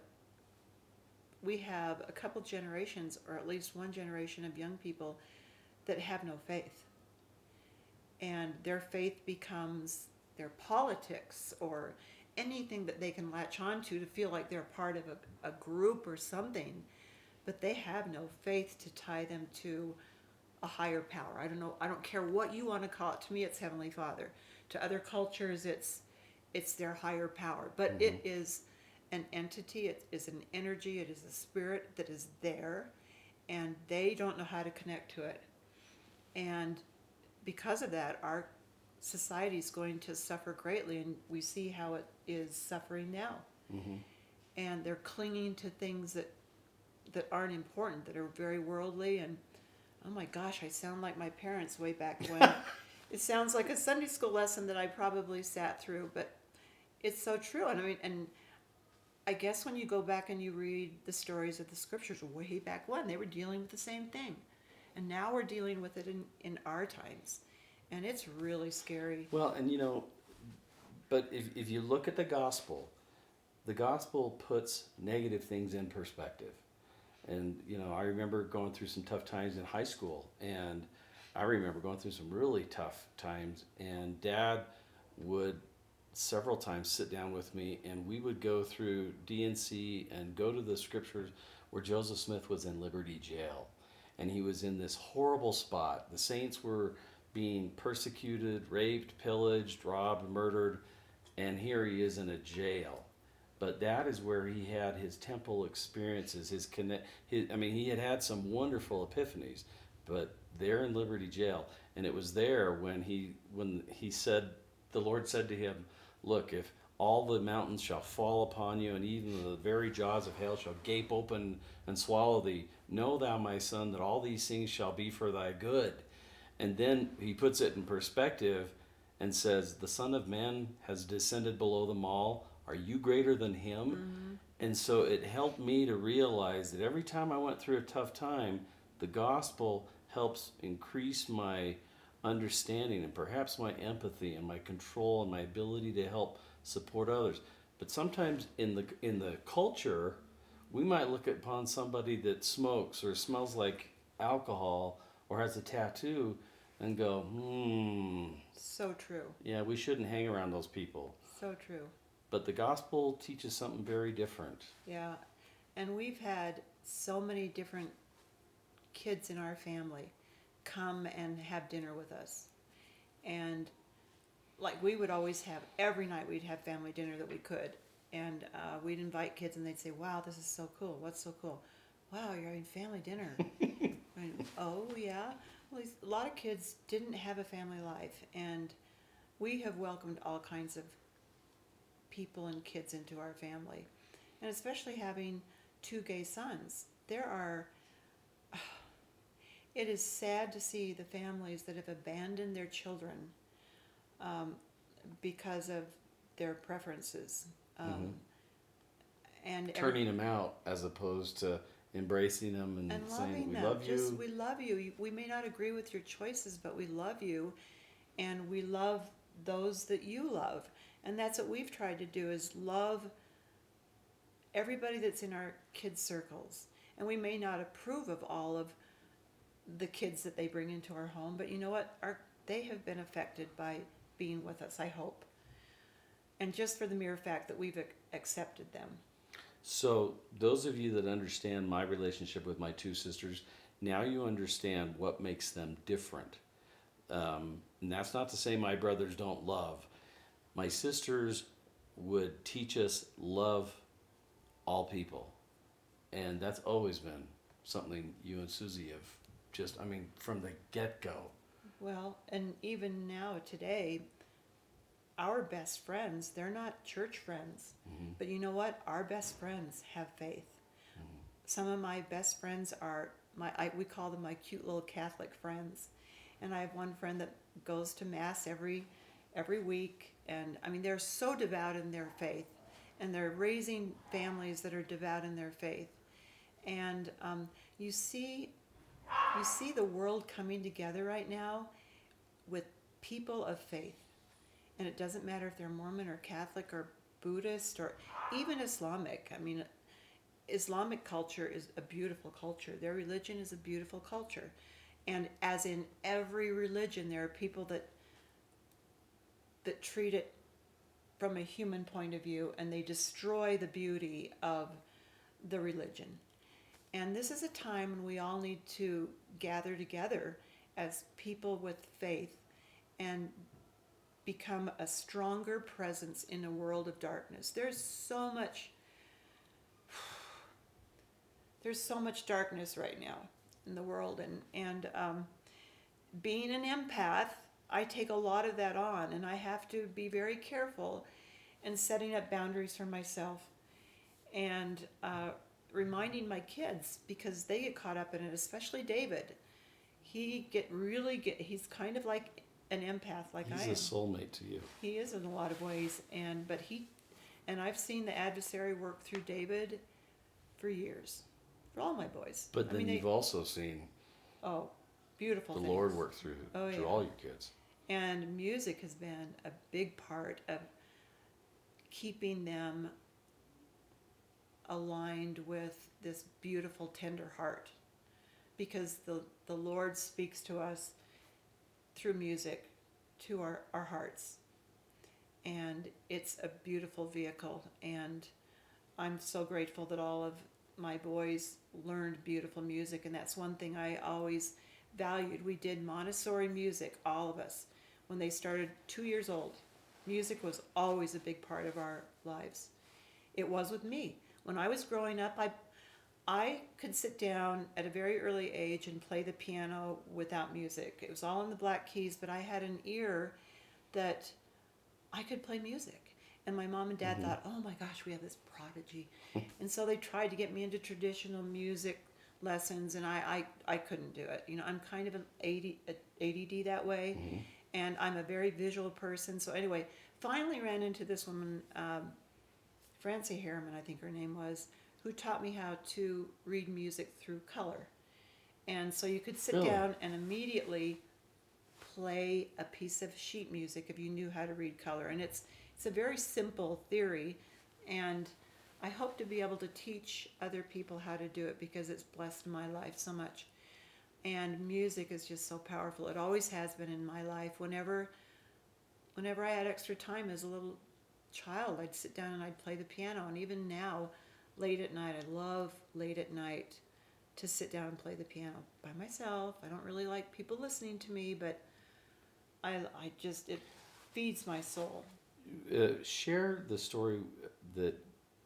we have a couple generations, or at least one generation of young people that have no faith. And their faith becomes their politics or anything that they can latch on to feel like they're part of a group or something. But they have no faith to tie them to a higher power. I don't know. I don't care what you want to call it. To me, it's Heavenly Father. To other cultures, it's their higher power. But it is an entity. It is an energy. It is a spirit that is there, and they don't know how to connect to it. And because of that, our society is going to suffer greatly, and we see how it is suffering now. And they're clinging to things that aren't important, that are very worldly. And oh my gosh, I sound like my parents way back when. It sounds like a Sunday school lesson that I probably sat through, but it's so true. And I mean, and I guess when you go back and you read the stories of the scriptures way back when, they were dealing with the same thing. And now we're dealing with it in our times. And it's really scary. Well, and but if you look at the gospel puts negative things in perspective. And, I remember going through some tough times in high school, and I remember going through some really tough times, and Dad would several times sit down with me, and we would go through DNC and go to the scriptures where Joseph Smith was in Liberty Jail. And he was in this horrible spot. The saints were being persecuted, raped, pillaged, robbed, murdered, and here he is in a jail. But that is where he had his temple experiences. He had some wonderful epiphanies, but there in Liberty Jail, and it was there when he said, the Lord said to him, "Look, if all the mountains shall fall upon you, and even the very jaws of hell shall gape open and swallow thee, know thou, my son, that all these things shall be for thy good." And then he puts it in perspective and says, "The Son of Man has descended below them all. Are you greater than him?" And so it helped me to realize that every time I went through a tough time, the gospel helps increase my understanding and perhaps my empathy and my control and my ability to help support others. But sometimes in the culture, We might look upon somebody that smokes or smells like alcohol or has a tattoo and go, So true. yeah, we shouldn't hang around those people. So true. But the gospel teaches something very different. Yeah. And we've had so many different kids in our family come and have dinner with us. And like we would always have, every night we'd have family dinner that we could. And we'd invite kids and they'd say, wow, this is so cool. What's so cool? Wow, you're having family dinner. Oh, yeah. Well, a lot of kids didn't have a family life. And we have welcomed all kinds of people and kids into our family. And especially having two gay sons. It is sad to see the families that have abandoned their children because of their preferences. And Turning them out as opposed to embracing them and saying, loving we them. love you. We love you. We may not agree with your choices, but we love you. And we love those that you love. And that's what we've tried to do, is love everybody that's in our kids' circles. And we may not approve of all of the kids that they bring into our home, but you know what? They have been affected by being with us, I hope. And just for the mere fact that we've accepted them. So, those of you that understand my relationship with my two sisters, now you understand what makes them different. And that's not to say my brothers don't love. My sisters would teach us love all people. And that's always been something you and Susie have just, from the get-go. Well, and even now, today, our best friends, they're not church friends. Mm-hmm. But you know what? Our best friends have faith. Mm-hmm. Some of my best friends are, we call them my cute little Catholic friends. And I have one friend that goes to Mass every week. And they're so devout in their faith. And they're raising families that are devout in their faith. And you see the world coming together right now with people of faith. And it doesn't matter if they're Mormon or Catholic or Buddhist or even Islamic. Islamic culture is a beautiful culture. Their religion is a beautiful culture. And as in every religion, there are people that treat it from a human point of view, and they destroy the beauty of the religion. And this is a time when we all need to gather together as people with faith and become a stronger presence in a world of darkness. There's so much darkness right now in the world, and being an empath, I take a lot of that on, and I have to be very careful in setting up boundaries for myself and reminding my kids, because they get caught up in it, especially David. He's kind of like an empath, like I am. He's a soulmate to you. He is in a lot of ways, and I've seen the adversary work through David for years, for all my boys. But then you've also seen beautiful the things. Lord work through all your kids. And music has been a big part of keeping them aligned with this beautiful, tender heart, because the Lord speaks to us through music to our hearts, and it's a beautiful vehicle. And I'm so grateful that all of my boys learned beautiful music, and that's one thing I always valued. We did Montessori music, all of us, when they started 2 years old. Music was always a big part of our lives. It was with me. When I was growing up, I could sit down at a very early age and play the piano without music. It was all in the Black Keys, but I had an ear that I could play music. And my mom and dad thought, oh my gosh, we have this prodigy. And so they tried to get me into traditional music lessons, and I couldn't do it. I'm kind of an ADD that way, and I'm a very visual person. So anyway, finally ran into this woman, Francie Harriman, I think her name was, who taught me how to read music through color. And so you could sit down and immediately play a piece of sheet music if you knew how to read color. And it's a very simple theory, and I hope to be able to teach other people how to do it because it's blessed my life so much. And music is just so powerful. It always has been in my life. Whenever I had extra time as a little child, I'd sit down and I'd play the piano. And even now, late at night, I love late at night to sit down and play the piano by myself. I don't really like people listening to me, but I just, it feeds my soul. Share the story that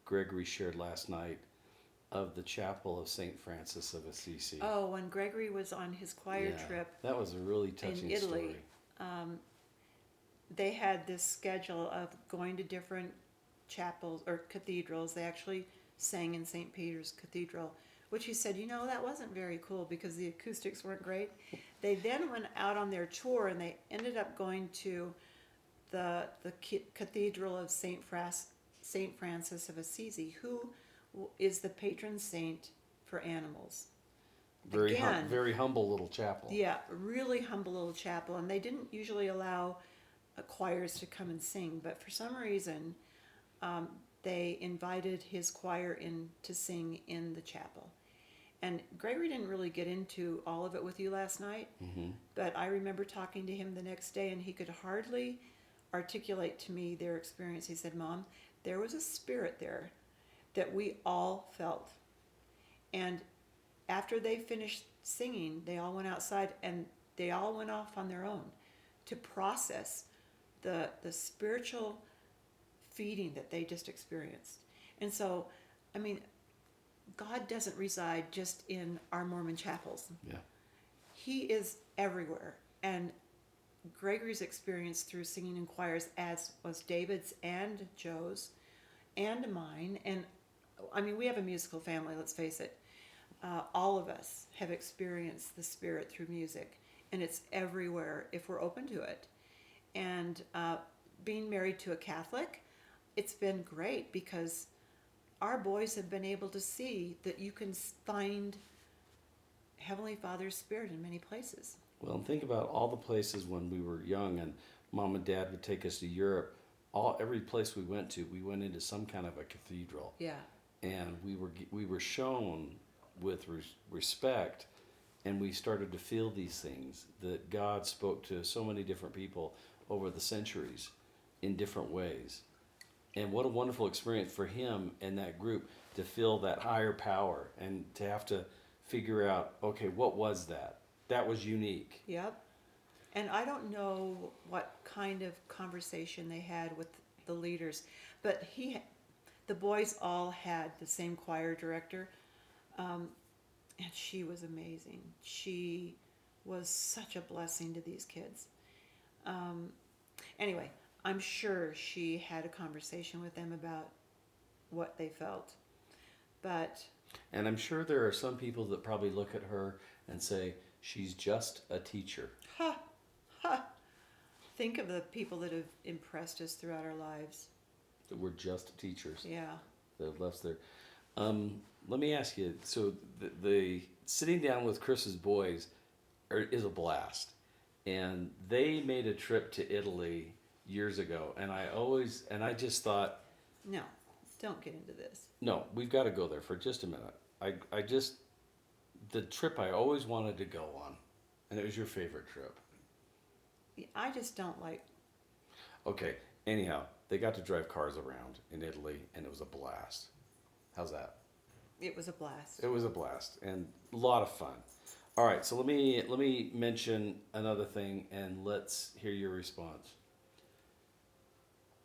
Gregory shared last night of the chapel of St. Francis of Assisi. Oh, when Gregory was on his choir Yeah, trip that was a really touching in Italy, story. they had this schedule of going to different chapels or cathedrals. They actually sang in St. Peter's Cathedral, which he said, that wasn't very cool because the acoustics weren't great. They then went out on their tour and they ended up going to the Cathedral of St. Francis of Assisi, who is the patron saint for animals. Very humble little chapel. Yeah, really humble little chapel. And they didn't usually allow choirs to come and sing, but for some reason, they invited his choir in to sing in the chapel. And Gregory didn't really get into all of it with you last night, but I remember talking to him the next day, and he could hardly articulate to me their experience. He said, "Mom, there was a spirit there that we all felt." And after they finished singing, they all went outside and they all went off on their own to process the spiritual feeding that they just experienced. And so, I mean, God doesn't reside just in our Mormon chapels. Yeah. He is everywhere. And Gregory's experience through singing in choirs, as was David's and Joe's and mine, and I mean, we have a musical family, let's face it. All of us have experienced the Spirit through music, and it's everywhere if we're open to it. And being married to a Catholic, it's been great because our boys have been able to see that you can find Heavenly Father's Spirit in many places. Well, and think about all the places when we were young and Mom and Dad would take us to Europe. Every place we went into some kind of a cathedral. Yeah. And we were shown with respect, and we started to feel these things that God spoke to so many different people over the centuries in different ways. And what a wonderful experience for him and that group to feel that higher power and to have to figure out, okay, what was that? That was unique. Yep. And I don't know what kind of conversation they had with the leaders, but the boys all had the same choir director, and she was amazing. She was such a blessing to these kids. Anyway, I'm sure she had a conversation with them about what they felt. And I'm sure there are some people that probably look at her and say, she's just a teacher. Think of the people that have impressed us throughout our lives. That we're just teachers. Yeah. That have left there. Let me ask you, so the sitting down with Chris's boys is a blast. And they made a trip to Italy years ago, and I just thought, No, don't get into this. no, we've got to go there for just a minute. The trip I always wanted to go on, and it was your favorite trip. I just don't like. Okay, anyhow, they got to drive cars around in Italy, and it was a blast. How's that? It was a blast. It was a blast, and a lot of fun. All right, so let me mention another thing, and let's hear your response.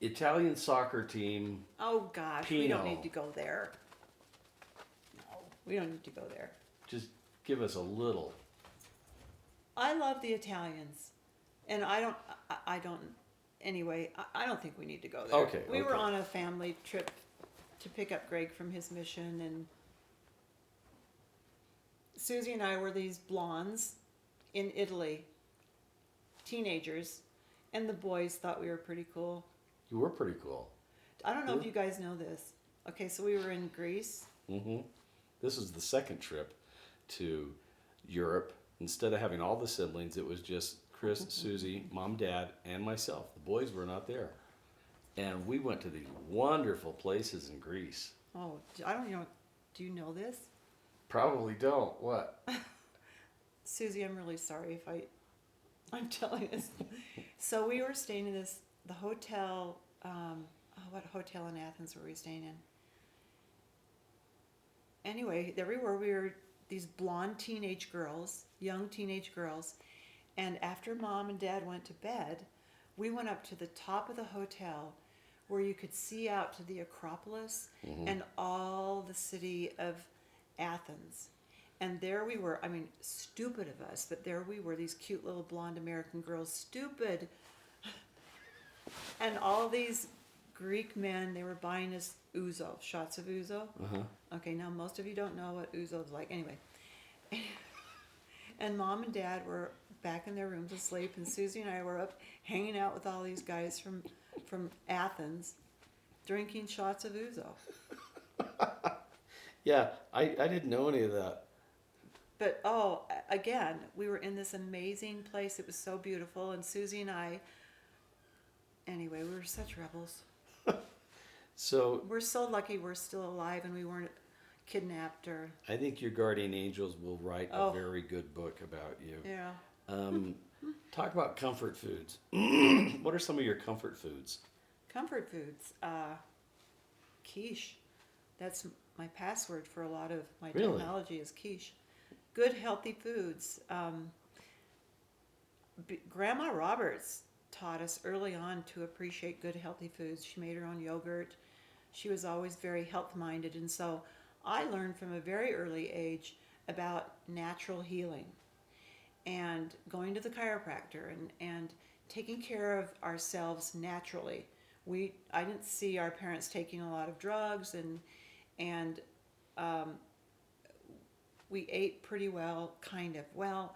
Italian soccer team. Oh gosh, we don't need to go there. No, we don't need to go there. Just give us a little. I love the Italians, and I don't. Anyway, I don't think we need to go there. Okay. We were on a family trip to pick up Greg from his mission, and Susie and I were these blondes in Italy, teenagers, and the boys thought we were pretty cool. You were pretty cool. I don't know if you guys know this. Okay, so we were in Greece. Mm-hmm. This was the second trip to Europe. Instead of having all the siblings, it was just Chris, Susie, Mom, Dad, and myself. The boys were not there. And we went to these wonderful places in Greece. Oh, I don't know. Do you know this? Probably don't. What? Susie, I'm really sorry if I'm telling this. So we were staying in the hotel, what hotel in Athens were we staying in? Anyway, there we were these blonde teenage girls, young teenage girls, and after mom and dad went to bed, we went up to the top of the hotel where you could see out to the Acropolis and all the city of Athens. And there we were, I mean, stupid of us, but there we were, these cute little blonde American girls, stupid. And all these Greek men, they were buying us ouzo, shots of ouzo. Uh-huh. Okay, now most of you don't know what ouzo is like. Anyway. And mom and dad were back in their rooms asleep, and Susie and I were up hanging out with all these guys from Athens, drinking shots of ouzo. Yeah, I didn't know any of that. But again, we were in this amazing place. It was so beautiful, and Susie and I, anyway, we were such rebels. So We're so lucky we're still alive and we weren't kidnapped or, I think your guardian angels will write a Oh. very good book about you. yeah. Talk about comfort foods. What are some of your comfort foods? Comfort foods, quiche. That's my password for a lot of my Really? technology is quiche. Good healthy foods. Grandma Roberts taught us early on to appreciate good healthy foods. She made her own yogurt. She was always very health minded, and so I learned from a very early age about natural healing and going to the chiropractor and taking care of ourselves naturally. I didn't see our parents taking a lot of drugs, and we ate pretty well, kind of. Well,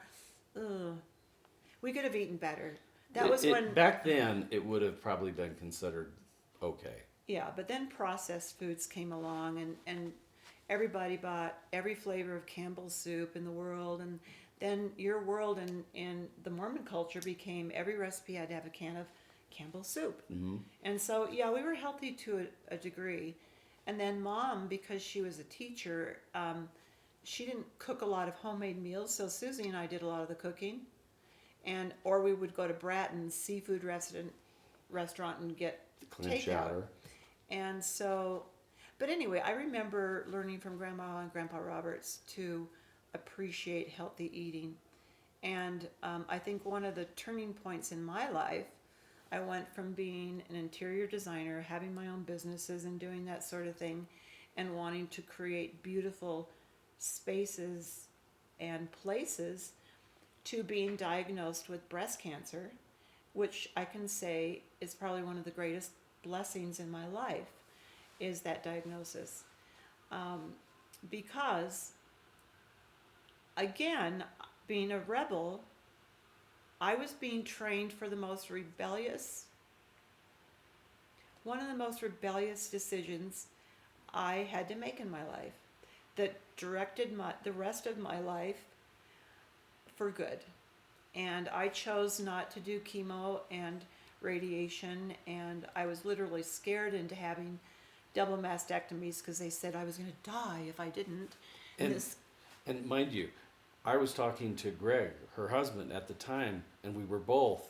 we could have eaten better. That was when back then it would have probably been considered okay. Yeah, but then processed foods came along, and everybody bought every flavor of Campbell's soup in the world, and then your world in the Mormon culture became every recipe had to have a can of Campbell's soup. Mm-hmm. And so, yeah, we were healthy to a degree. And then mom, because she was a teacher, she didn't cook a lot of homemade meals, so Susie and I did a lot of the cooking. Or we would go to Bratton's seafood restaurant and get Clam takeout. chowder. And so, but anyway, I remember learning from Grandma and Grandpa Roberts to appreciate healthy eating. And I think one of the turning points in my life, I went from being an interior designer, having my own businesses and doing that sort of thing, and wanting to create beautiful spaces and places, to being diagnosed with breast cancer, which I can say is probably one of the greatest blessings in my life, is that diagnosis. Because, again, being a rebel, I was being trained for one of the most rebellious decisions I had to make in my life that directed the rest of my life for good. And I chose not to do chemo and radiation, and I was literally scared into having double mastectomies because they said I was going to die if I didn't. And mind you, I was talking to Greg, her husband, at the time, and we were both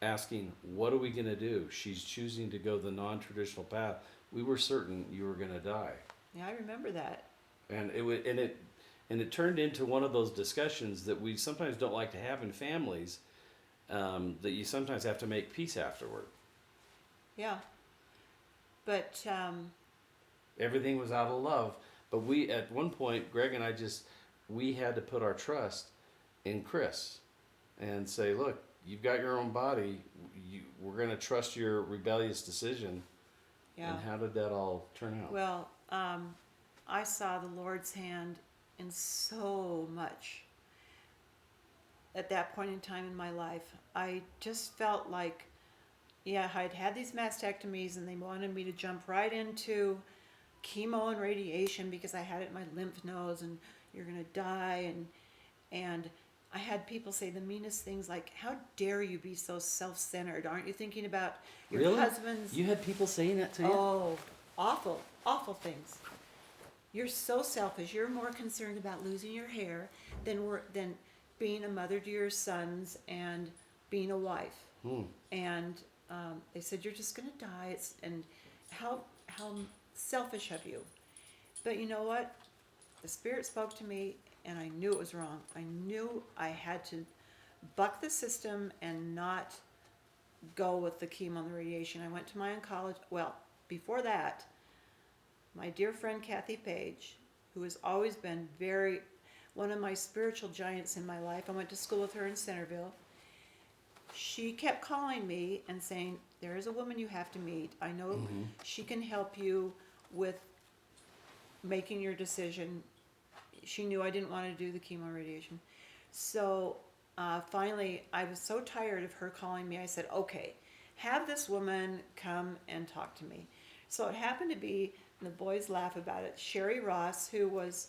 asking, what are we going to do? She's choosing to go the non-traditional path. We were certain you were going to die. Yeah, I remember that. And it turned into one of those discussions that we sometimes don't like to have in families, that you sometimes have to make peace afterward. Yeah. But Everything was out of love. But we, at one point, Greg and I we had to put our trust in Chris and say, look, you've got your own body. We're going to trust your rebellious decision. yeah. And how did that all turn out? Well, I saw the Lord's hand in so much at that point in time in my life. I just felt like, yeah, I'd had these mastectomies and they wanted me to jump right into chemo and radiation because I had it in my lymph nodes and you're going to die. And I had people say the meanest things like, how dare you be so self-centered? Aren't you thinking about your Really? husband's... You had people saying that to you? Oh, awful. awful things. You're so selfish. You're more concerned about losing your hair than being a mother to your sons and being a wife. And they said, you're just going to die. And how selfish of you. But you know what? The Spirit spoke to me, and I knew it was wrong. I knew I had to buck the system and not go with the chemo and the radiation. I went to my oncologist. Well, before that, my dear friend Kathy Page, who has always been one of my spiritual giants in my life. I went to school with her in Centerville. She kept calling me and saying, there is a woman you have to meet. I know she can help you with making your decision. She knew I didn't want to do the chemo radiation. So finally, I was so tired of her calling me. I said, okay, have this woman come and talk to me. So it happened to be, and the boys laugh about it, Sherry Ross, who was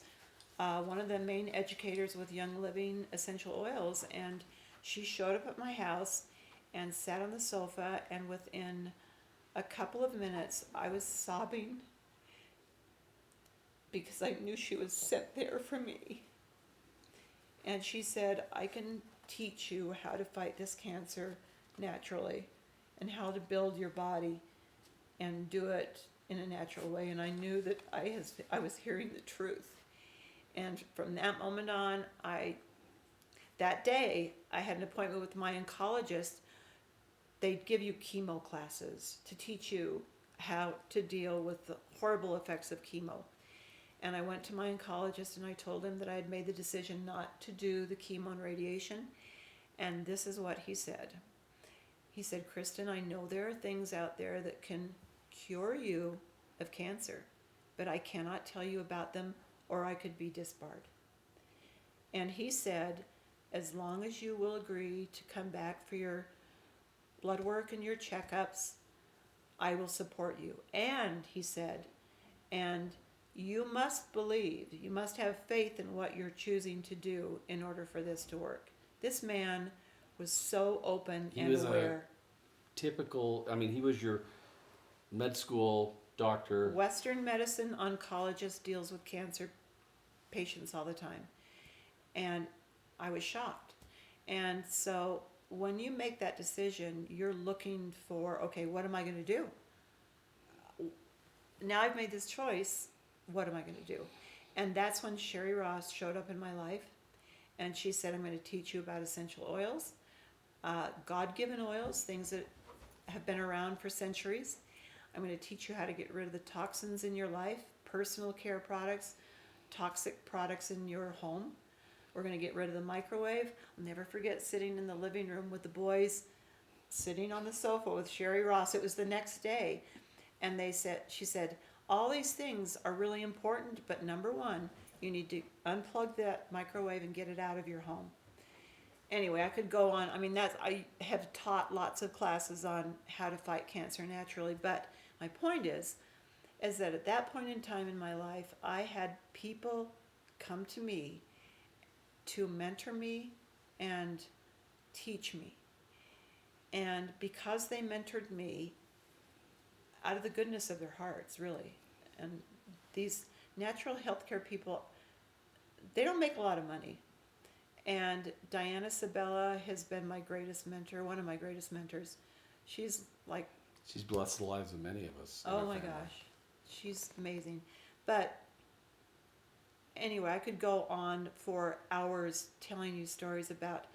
one of the main educators with Young Living Essential Oils. And she showed up at my house and sat on the sofa. And within a couple of minutes, I was sobbing because I knew she was sent there for me. And she said, I can teach you how to fight this cancer naturally and how to build your body and do it in a natural way. And I knew that I was hearing the truth. And from that moment on, that day, I had an appointment with my oncologist. They'd give you chemo classes to teach you how to deal with the horrible effects of chemo. And I went to my oncologist and I told him that I had made the decision not to do the chemo and radiation. And this is what he said. He said, Kristin, I know there are things out there that can cure you of cancer, but I cannot tell you about them or I could be disbarred. And he said, as long as you will agree to come back for your blood work and your checkups, I will support you. And he said, and you must believe, you must have faith in what you're choosing to do in order for this to work. This man was so open and aware. Typical, I mean, he was your med school doctor. Western medicine oncologist, deals with cancer patients all the time. And I was shocked. And so when you make that decision, you're looking for, okay, what am I going to do? Now I've made this choice. What am I going to do? And that's when Sherry Ross showed up in my life. And she said, I'm going to teach you about essential oils, God-given oils, things that have been around for centuries. I'm going to teach you how to get rid of the toxins in your life, personal care products, toxic products in your home. We're going to get rid of the microwave. I'll never forget sitting in the living room with the boys, sitting on the sofa with Sherry Ross. It was the next day. And she said, all these things are really important, but number one, you need to unplug that microwave and get it out of your home. Anyway, I could go on. I mean, I have taught lots of classes on how to fight cancer naturally, but my point is that at that point in time in my life, I had people come to me to mentor me and teach me. And because they mentored me, out of the goodness of their hearts, really, and these natural healthcare people, they don't make a lot of money. And Diana Sabella has been my greatest mentor, one of my greatest mentors. She's blessed the lives of many of us. Oh my gosh, she's amazing. But anyway, I could go on for hours telling you stories about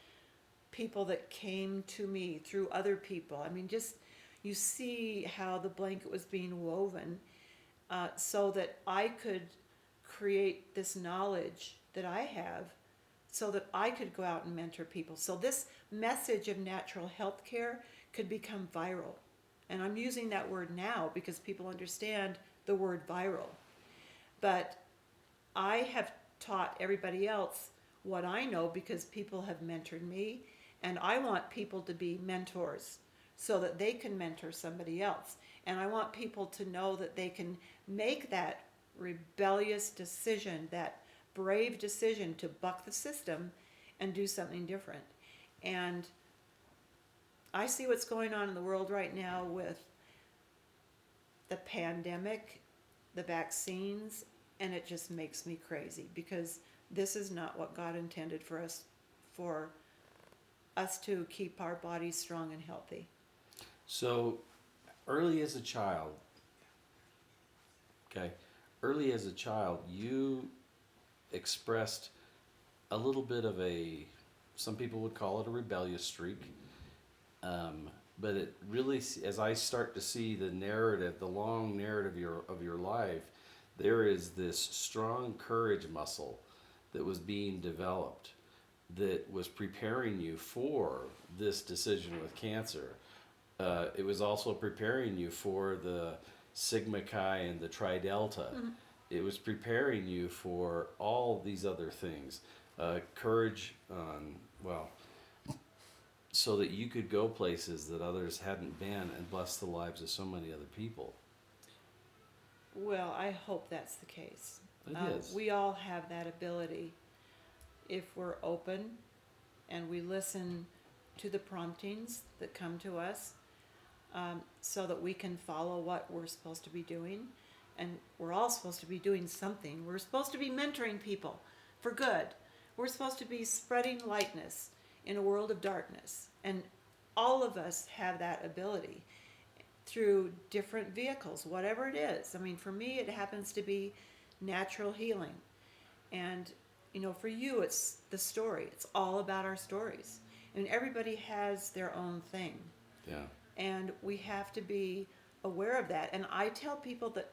people that came to me through other people. I mean, just you see how the blanket was being woven so that I could create this knowledge that I have so that I could go out and mentor people. So this message of natural health care could become viral. And I'm using that word now because people understand the word viral. But I have taught everybody else what I know because people have mentored me, and I want people to be mentors so that they can mentor somebody else. And I want people to know that they can make that rebellious decision, that brave decision to buck the system and do something different. And I see what's going on in the world right now with the pandemic the vaccines, and it just makes me crazy because this is not what God intended for us to keep our bodies strong and healthy. So, early as a child, okay, early as a child, you expressed a little bit of some people would call it a rebellious streak. But it really, as I start to see the narrative, the long narrative of your life, there is this strong courage muscle that was being developed that was preparing you for this decision with cancer. It was also preparing you for the Sigma Chi and the Tri Delta. Mm-hmm. It was preparing you for all these other things. Courage so that you could go places that others hadn't been and bless the lives of so many other people. Well, I hope that's the case. It is. We all have that ability if we're open and we listen to the promptings that come to us, so that we can follow what we're supposed to be doing. And we're all supposed to be doing something. We're supposed to be mentoring people for good. We're supposed to be spreading lightness in a world of darkness. And all of us have that ability through different vehicles, whatever it is. I mean, for me, it happens to be natural healing. And, for you, it's the story. It's all about our stories. And everybody has their own thing. Yeah. And we have to be aware of that. And I tell people that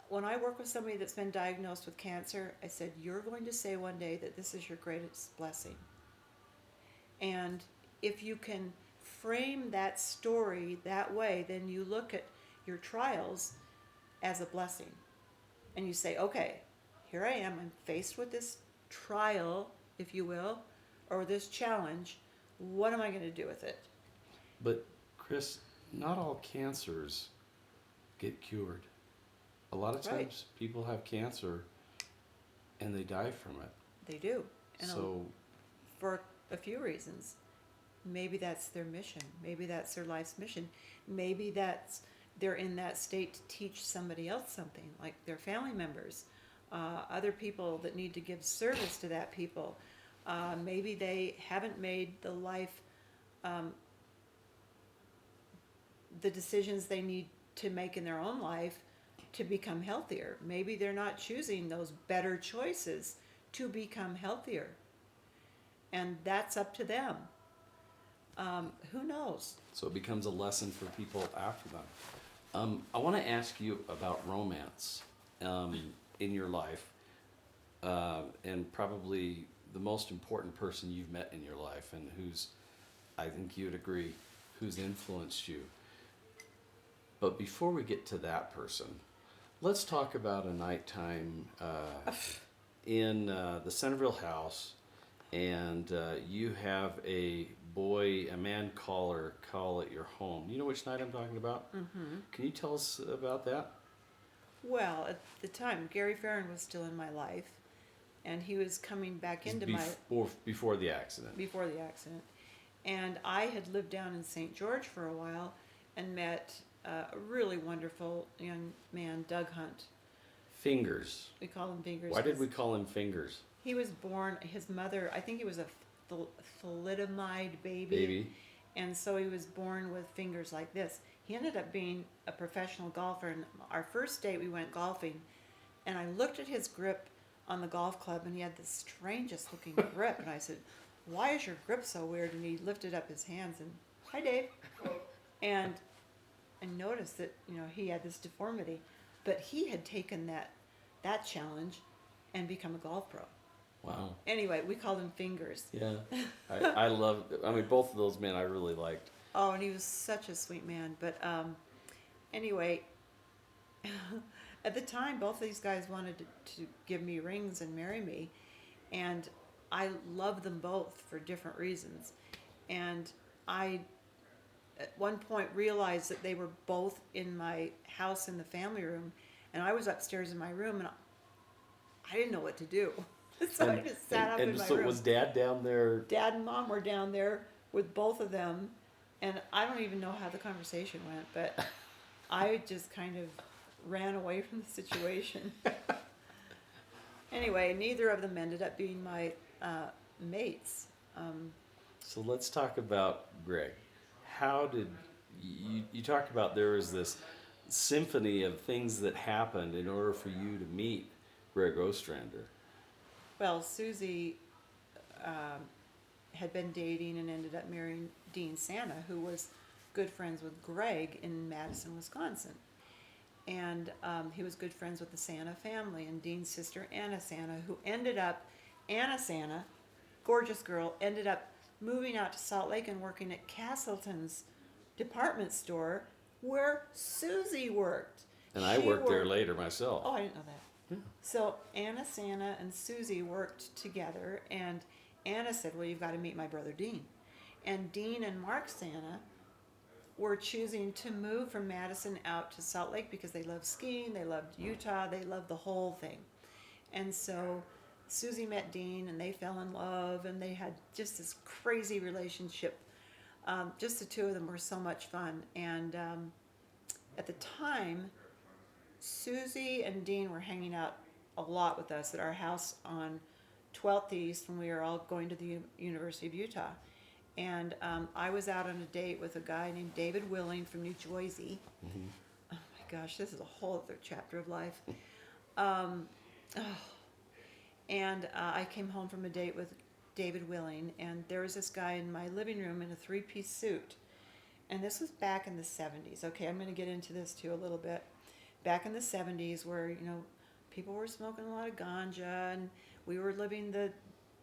when I work with somebody that's been diagnosed with cancer, I said, you're going to say one day that this is your greatest blessing. And if you can frame that story that way, then you look at your trials as a blessing. And you say, okay, here I am. I'm faced with this trial, if you will, or this challenge. What am I going to do with it? But, Chris, not all cancers get cured. A lot of times people have cancer and they die from it. They do. And so, for a few reasons. Maybe that's their mission. Maybe that's their life's mission. Maybe they're in that state to teach somebody else something, like their family members, other people that need to give service to that people. Maybe they haven't made the life, the decisions they need to make in their own life to become healthier. Maybe they're not choosing those better choices to become healthier. And that's up to them. Who knows? So it becomes a lesson for people after them. I want to ask you about romance in your life, and probably the most important person you've met in your life, and who's, I think you'd agree, who's influenced you. But before we get to that person, let's talk about a nighttime in the Centerville house, and you have a man caller call at your home. You know which night I'm talking about? Mm-hmm. Can you tell us about that? Well, at the time, Gary Farron was still in my life, and he was coming back into before the accident. Before the accident. And I had lived down in St. George for a while and met a really wonderful young man, Doug Hunt. Fingers. We call him Fingers. Why did we call him Fingers? He was born, his mother, I think he was a thalidomide baby. And so he was born with fingers like this. He ended up being a professional golfer. And our first date, we went golfing. And I looked at his grip on the golf club, and he had the strangest looking grip. And I said, why is your grip so weird? And he lifted up his hands and, hi, Dave. And I noticed that, he had this deformity. But he had taken that challenge and become a golf pro. Wow. Anyway, we called him Fingers. Yeah. I love, both of those men I really liked. Oh, and he was such a sweet man. But anyway, at the time, both of these guys wanted to give me rings and marry me. And I loved them both for different reasons. And I, at one point, realized that they were both in my house in the family room. And I was upstairs in my room, and I didn't know what to do. So I just sat up in my room. And so was Dad down there? Dad and Mom were down there with both of them, and I don't even know how the conversation went, but I just kind of ran away from the situation. Anyway, neither of them ended up being my mates. So let's talk about Greg. How did you talked about there was this symphony of things that happened in order for you to meet Greg Ostrander? Well, Susie had been dating and ended up marrying Dean Santa, who was good friends with Greg in Madison, Wisconsin. And he was good friends with the Santa family, and Dean's sister, Anna Santa, who ended up, Anna Santa, gorgeous girl, ended up moving out to Salt Lake and working at Castleton's department store where Susie worked. And I She worked there later myself. Oh, I didn't know that. So Anna Santa and Susie worked together, and Anna said, well, you've got to meet my brother Dean. And Dean and Mark Santa were choosing to move from Madison out to Salt Lake because they loved skiing, they loved Utah, they loved the whole thing. And so Susie met Dean, and they fell in love, and they had just this crazy relationship. Just the two of them were so much fun. And at the time, Susie and Dean were hanging out a lot with us at our house on 12th East when we were all going to the University of Utah. And I was out on a date with a guy named David Willing from New Jersey. Mm-hmm. Oh my gosh, this is a whole other chapter of life. And I came home from a date with David Willing, and there was this guy in my living room in a three-piece suit. And this was back in the 70s. Okay, I'm going to get into this too a little bit. Back in the 70s, where, you know, people were smoking a lot of ganja, and we were living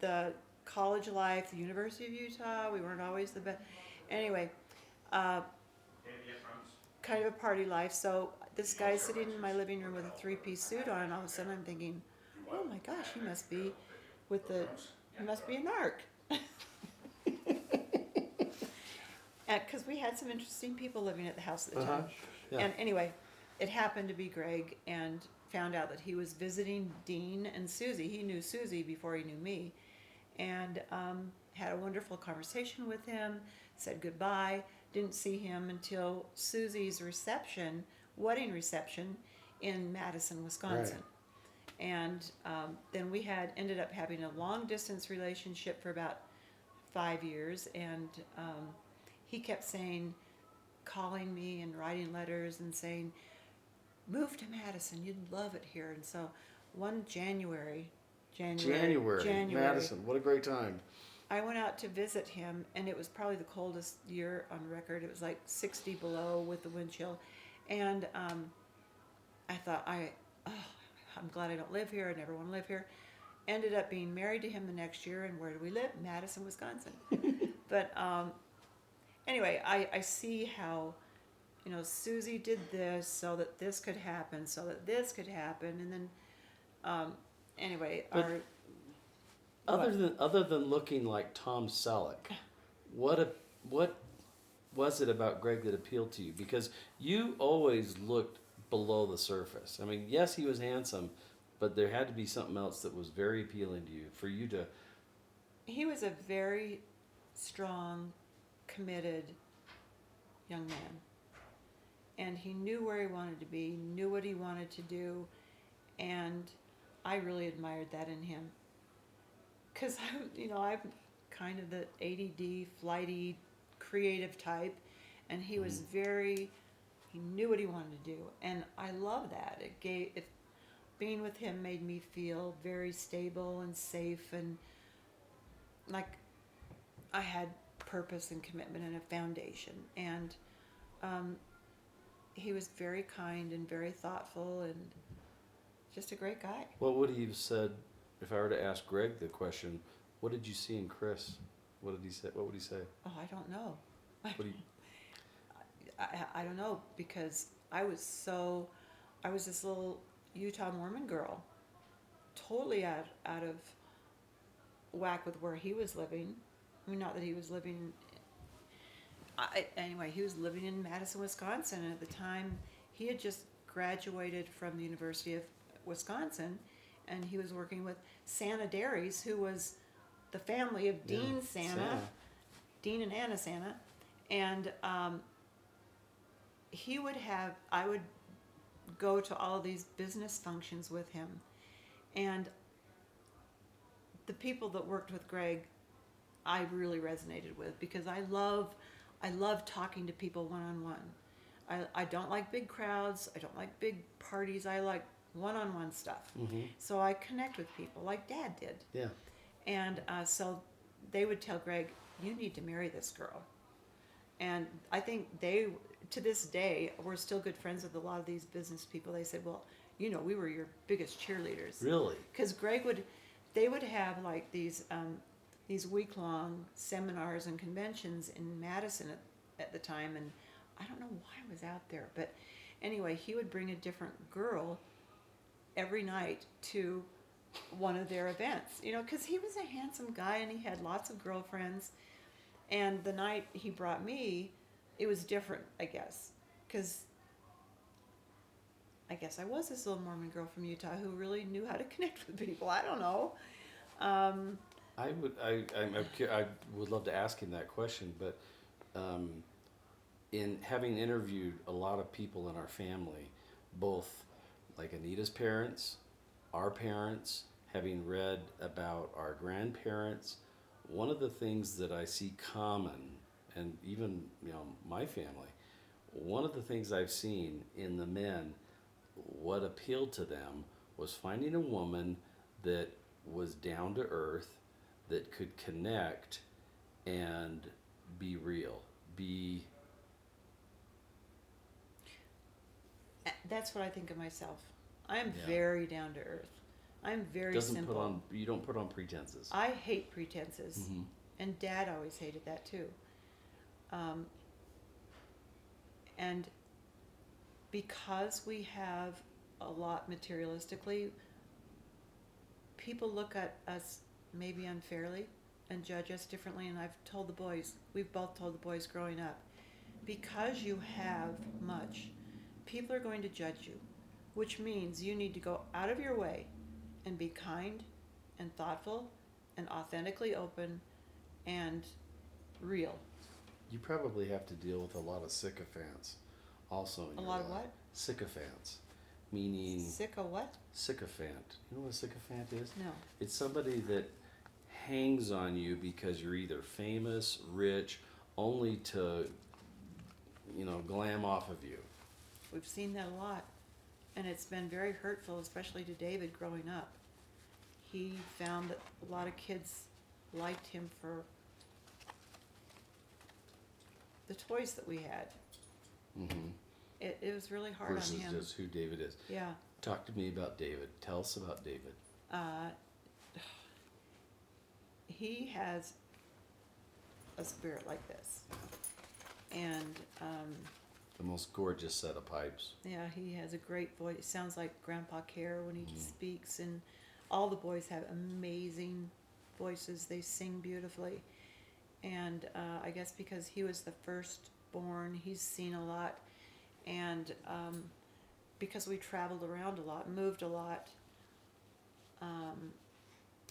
the college life, the University of Utah. We weren't always the best. Anyway, kind of a party life. So this guy's sitting in my living room with a three-piece suit on, and all of a sudden I'm thinking, oh my gosh, he must be a narc. Because we had some interesting people living at the house at the time. Yeah. And anyway, it happened to be Greg, and found out that he was visiting Dean and Susie. He knew Susie before he knew me, and had a wonderful conversation with him, said goodbye. Didn't see him until Susie's wedding reception in Madison, Wisconsin. Right. And then we had ended up having a long distance relationship for about 5 years, and he kept calling me and writing letters and saying, move to Madison, you'd love it here. And so one January, Madison, what a great time. I went out to visit him, and it was probably the coldest year on record. It was like 60 below with the wind chill. And I thought, I'm glad I don't live here. I never want to live here. Ended up being married to him the next year, and where do we live? Madison, Wisconsin. But anyway, I see how, you know, Susie did this so that this could happen, and then anyway, but other than looking like Tom Selleck, what was it about Greg that appealed to you? Because you always looked below the surface. I mean, yes, he was handsome, but there had to be something else that was very appealing to you for you to. He was a very strong, committed young man. And he knew where he wanted to be, knew what he wanted to do, and I really admired that in him. Because, I'm kind of the ADD, flighty, creative type, and he was he knew what he wanted to do, and I love that. Being with him made me feel very stable and safe, and like I had purpose and commitment and a foundation, and he was very kind and very thoughtful and just a great guy. What would he have said if I were to ask Greg the question, what did you see in Chris? What did he say? What would he say? Oh, I don't know. I don't know, because I was this little Utah Mormon girl, totally out of whack with where he was living. I mean, not that he was living. Anyway, he was living in Madison, Wisconsin, and at the time, he had just graduated from the University of Wisconsin, and he was working with Santa Dairies, who was the family of Dean Santa, Dean and Anna Santa, and I would go to all of these business functions with him. And the people that worked with Greg, I really resonated with, because I love talking to people one-on-one. I don't like big crowds. I don't like big parties. I like one-on-one stuff. Mm-hmm. So I connect with people like Dad did. Yeah. And so they would tell Greg, you need to marry this girl. And I think they, to this day, we're still good friends with a lot of these business people. They said, well, we were your biggest cheerleaders. Really? Because they would have like these week-long seminars and conventions in Madison at the time. And I don't know why I was out there. But anyway, he would bring a different girl every night to one of their events, because he was a handsome guy and he had lots of girlfriends. And the night he brought me, it was different, I guess, because I guess I was this little Mormon girl from Utah who really knew how to connect with people. I don't know. I would love to ask him that question, but in having interviewed a lot of people in our family, both like Anita's parents, our parents, having read about our grandparents, one of the things that I see common, and even my family, one of the things I've seen in the men, what appealed to them was finding a woman that was down to earth, that could connect and be real, That's what I think of myself. I am Yeah. very down to earth. I'm very simple. You don't put on pretenses. I hate pretenses. Mm-hmm. And Dad always hated that too. And because we have a lot materialistically, people look at us maybe unfairly and judge us differently. And we've both told the boys growing up, because you have much, people are going to judge you, which means you need to go out of your way and be kind and thoughtful and authentically open and real. You probably have to deal with a lot of sycophants also in A your lot of life. what? Sycophants. Meaning Sick of what? sycophant. You know what a sycophant is? No. It's somebody that hangs on you because you're either famous, rich, only to, glam off of you. We've seen that a lot. And it's been very hurtful, especially to David growing up. He found that a lot of kids liked him for the toys that we had. Mm-hmm. It was really hard Versus on him. just who David is. Yeah. Talk to me about David. Tell us about David. He has a spirit like this. And The most gorgeous set of pipes. yeah, he has a great voice. It sounds like Grandpa Care when he speaks. And all the boys have amazing voices. They sing beautifully. And I guess because he was the firstborn, he's seen a lot. And because we traveled around a lot, moved a lot,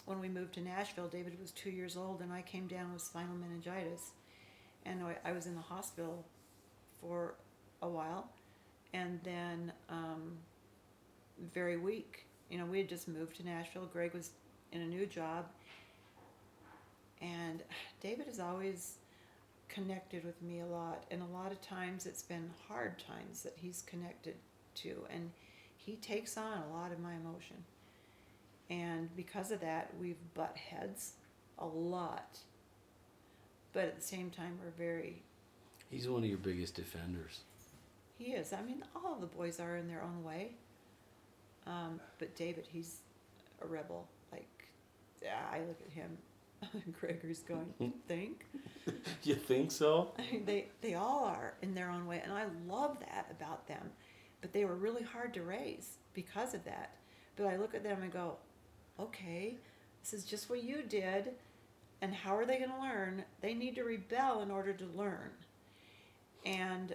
when we moved to Nashville, David was 2 years old, and I came down with spinal meningitis. And I was in the hospital for a while, and then very weak. We had just moved to Nashville. Greg was in a new job. And David has always connected with me a lot, and a lot of times it's been hard times that he's connected to, and he takes on a lot of my emotion. And because of that, we've butt heads a lot, but at the same time He's one of your biggest defenders. he is. I mean, all the boys are in their own way, but David, he's a rebel. Like, I look at him, Gregor's going, you think? You think so? I mean, they all are in their own way, and I love that about them. But they were really hard to raise because of that. But I look at them and go, okay, this is just what you did, and how are they going to learn? They need to rebel in order to learn. And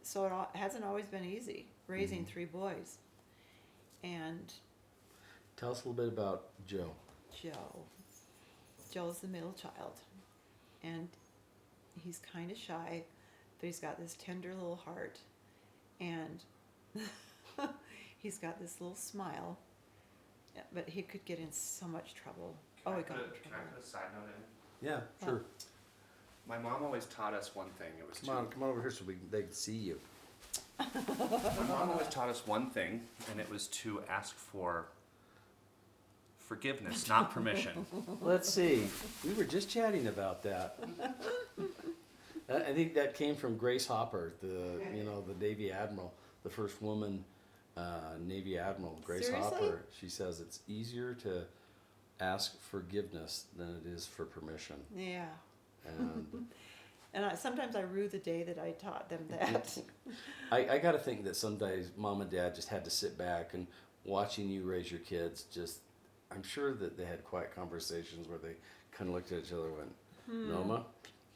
so it hasn't always been easy raising three boys. And Tell us a little bit about Joe. Joe's the middle child, and he's kind of shy, but he's got this tender little heart. And He's got this little smile, but he could get in so much trouble. Can He I got in Can I trouble. put a side note in? Yeah, sure. My mom always taught us one thing. It was Come on over here so they can see you. My mom always taught us one thing, and it was to ask for forgiveness, not permission. Let's see. We were just chatting about that. I think that came from Grace Hopper, the Navy Admiral, the first woman Navy Admiral. Grace Seriously? Hopper. She says it's easier to ask forgiveness than it is for permission. Yeah. And And sometimes I rue the day that I taught them that. I got to think that some days mom and dad just had to sit back and watching you raise your kids. Just, I'm sure that they had quiet conversations where they kind of looked at each other and went, Noma,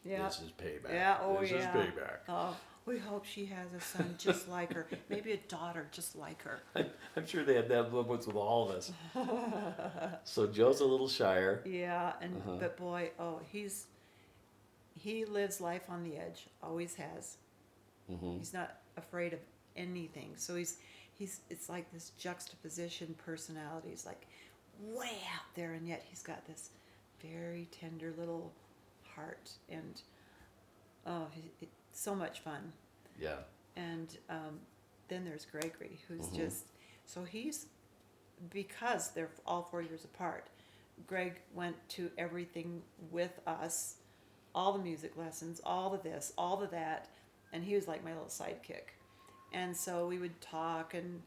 Yeah. this is payback. Yeah, oh this yeah. is payback. Oh, we hope she has a son just like her. Maybe a daughter just like her. I'm sure they had that moments with all of us. So Joe's a little shyer. Yeah, and Uh-huh. but boy, he lives life on the edge. Always has. Hmm. He's not afraid of anything. So he's it's like this juxtaposition personality. He's like way out there, and yet he's got this very tender little heart, and it's so much fun. Yeah. And then there's Gregory, who's Mhm. just so he's because they're all 4 years apart. Greg went to everything with us, all the music lessons, all of this, all of that, and he was like my little sidekick. And so we would talk and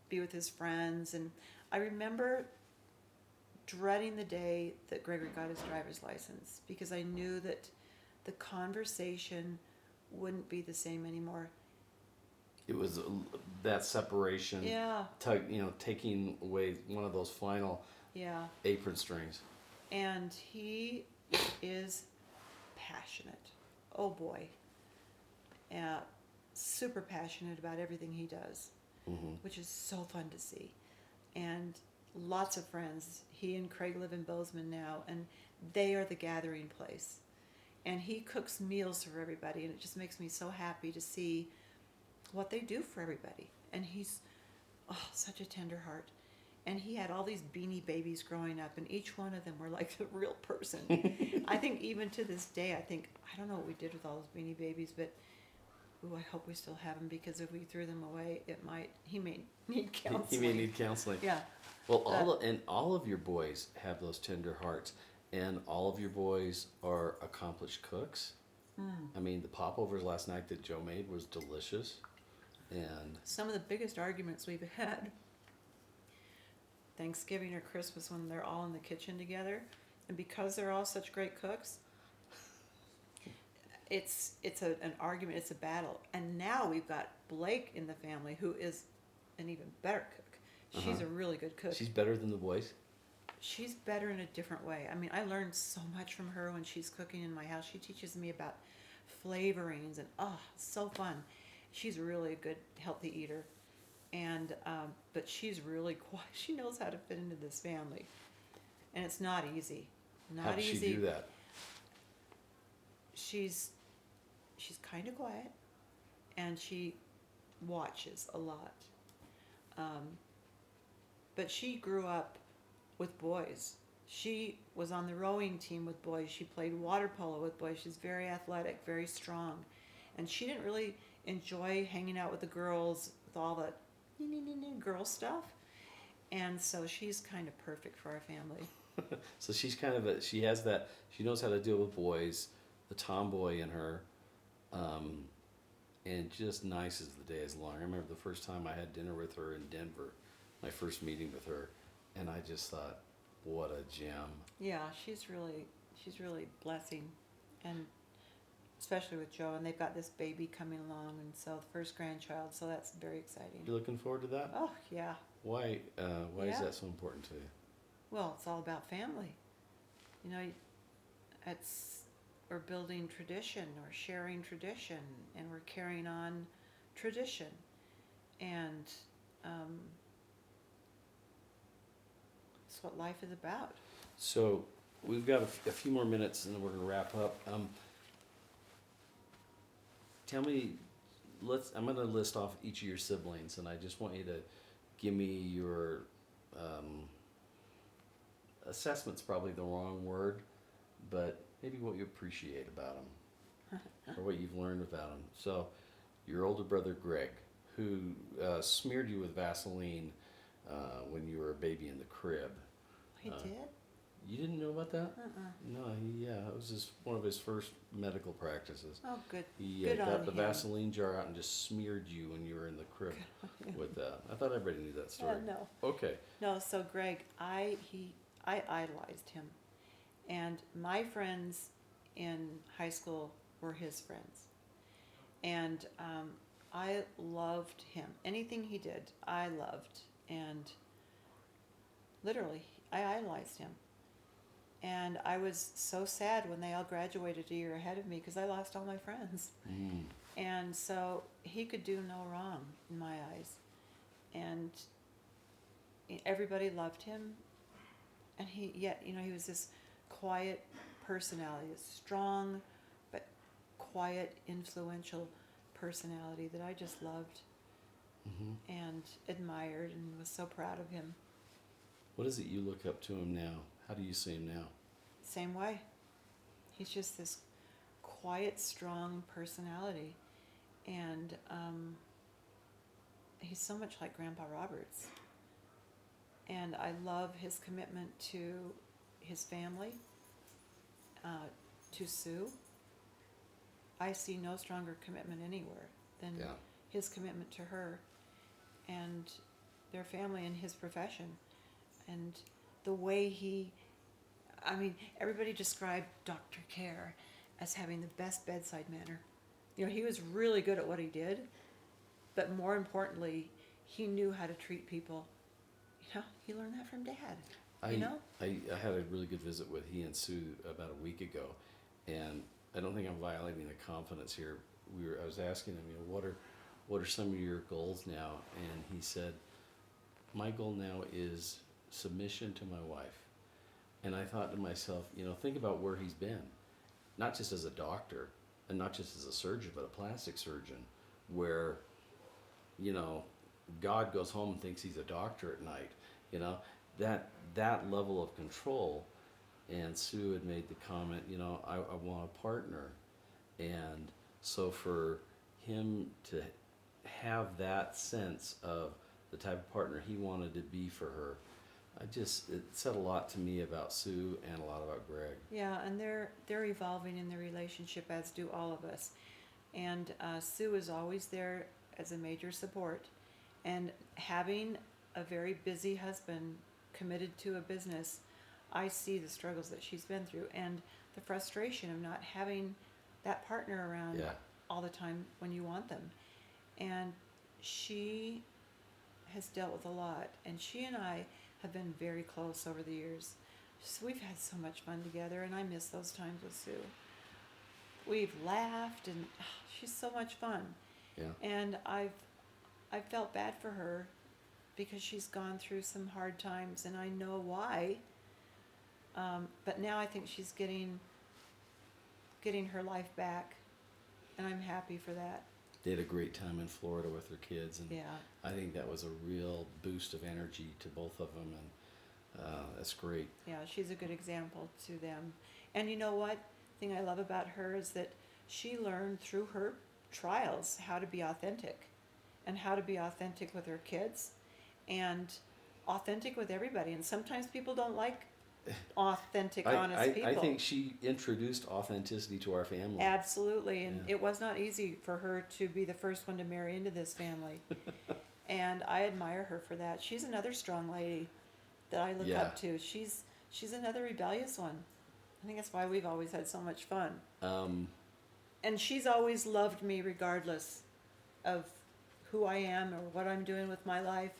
be with his friends. And I remember dreading the day that Gregory got his driver's license because I knew that the conversation wouldn't be the same anymore. It was that separation. Yeah, Taking away one of those final yeah. apron strings. And he is passionate. Oh boy. Yeah, super passionate about everything he does, Hmm. which is so fun to see. And lots of friends. He and Craig live in Bozeman now, and they are the gathering place. And he cooks meals for everybody, and it just makes me so happy to see what they do for everybody. And he's such a tender heart. And he had all these beanie babies growing up, and each one of them were like a real person. I think even to this day, I don't know what we did with all those beanie babies, but I hope we still have them, because if we threw them away, he may need counseling. He may need counseling. Yeah. Well, all of your boys have those tender hearts, and all of your boys are accomplished cooks. I mean, the popovers last night that Joe made was delicious, and Some of the biggest arguments we've had, Thanksgiving or Christmas, when they're all in the kitchen together, and because they're all such great cooks, it's an argument, it's a battle. And now we've got Blake in the family, who is an even better cook. She's Uh-huh. a really good cook. she's better than the boys. She's better in a different way. I mean, I learned so much from her when she's cooking in my house. She teaches me about flavorings, and it's so fun. She's really a good, healthy eater, and but she's really quiet. She knows how to fit into this family, and it's not easy. Not How does easy. she do that? She's kind of quiet, and she watches a lot. But she grew up with boys. She was on the rowing team with boys. She played water polo with boys. She's very athletic, very strong. And she didn't really enjoy hanging out with the girls with all the girl stuff. And so she's kind of perfect for our family. So she's kind of she has that, she knows how to deal with boys, the tomboy in her, and just nice as the day is long. I remember the first time I had dinner with her in Denver, my first meeting with her, and I just thought, what a gem. Yeah, she's really blessing, and especially with Joe, and they've got this baby coming along, and so the first grandchild, so that's very exciting. You looking forward to that? Oh yeah. Why is Yeah. that so important to you? Well, it's all about family. We're building tradition, or sharing tradition, and we're carrying on tradition, and it's what life is about. So we've got a few more minutes and then we're going to wrap up. Tell me, I'm going to list off each of your siblings, and I just want you to give me your assessment's probably the wrong word, but maybe what you appreciate about them or what you've learned about them. So, your older brother Greg, who smeared you with Vaseline when you were a baby in the crib. He did? You didn't know about that? Uh-uh. No, it was one of his first medical practices. Oh, good. He Good got on the him. Vaseline jar out and just smeared you when you were in the crib with that. I thought everybody knew that story. No. Okay. No, so Greg, I idolized him. And my friends in high school were his friends. And I loved him. Anything he did, I loved. And literally, I idolized him. And I was so sad when they all graduated a year ahead of me because I lost all my friends. Mm. And so he could do no wrong in my eyes. And everybody loved him. And he was this quiet personality, a strong but quiet, influential personality that I just loved and admired and was so proud of him. What is it you look up to him now? How do you see him now? Same way. He's just this quiet, strong personality. And he's so much like Grandpa Roberts. And I love his commitment to his family, to Sue. I see no stronger commitment anywhere than his commitment to her and their family and his profession. And the way everybody described Dr. Care as having the best bedside manner. He was really good at what he did, but more importantly, he knew how to treat people. He learned that from Dad. I had a really good visit with he and Sue about a week ago, and I don't think I'm violating the confidence here. I was asking him, what are some of your goals now? And he said, my goal now is submission to my wife. And I thought to myself, think about where he's been, not just as a doctor and not just as a surgeon, but a plastic surgeon, where, God goes home and thinks he's a doctor at night, that level of control. And Sue had made the comment, I want a partner. And so for him to have that sense of the type of partner he wanted to be for her, it said a lot to me about Sue and a lot about Greg. Yeah, and they're evolving in their relationship, as do all of us. And Sue is always there as a major support. And having a very busy husband committed to a business, I see the struggles that she's been through and the frustration of not having that partner around all the time when you want them. And she has dealt with a lot, and she and I have been very close over the years. So we've had so much fun together, and I miss those times with Sue. We've laughed, and she's so much fun. Yeah. And I've felt bad for her because she's gone through some hard times, and I know why. But now I think she's getting her life back, and I'm happy for that. They had a great time in Florida with their kids, and Yeah. I think that was a real boost of energy to both of them, and that's great. Yeah, she's a good example to them. And you know what? The thing I love about her is that she learned through her trials how to be authentic, and how to be authentic with her kids, and authentic with everybody. And sometimes people don't like authentic, honest people. I think she introduced authenticity to our family. Absolutely, and it was not easy for her to be the first one to marry into this family. And I admire her for that. She's another strong lady that I look up to. She's another rebellious one. I think that's why we've always had so much fun. And she's always loved me regardless of who I am or what I'm doing with my life.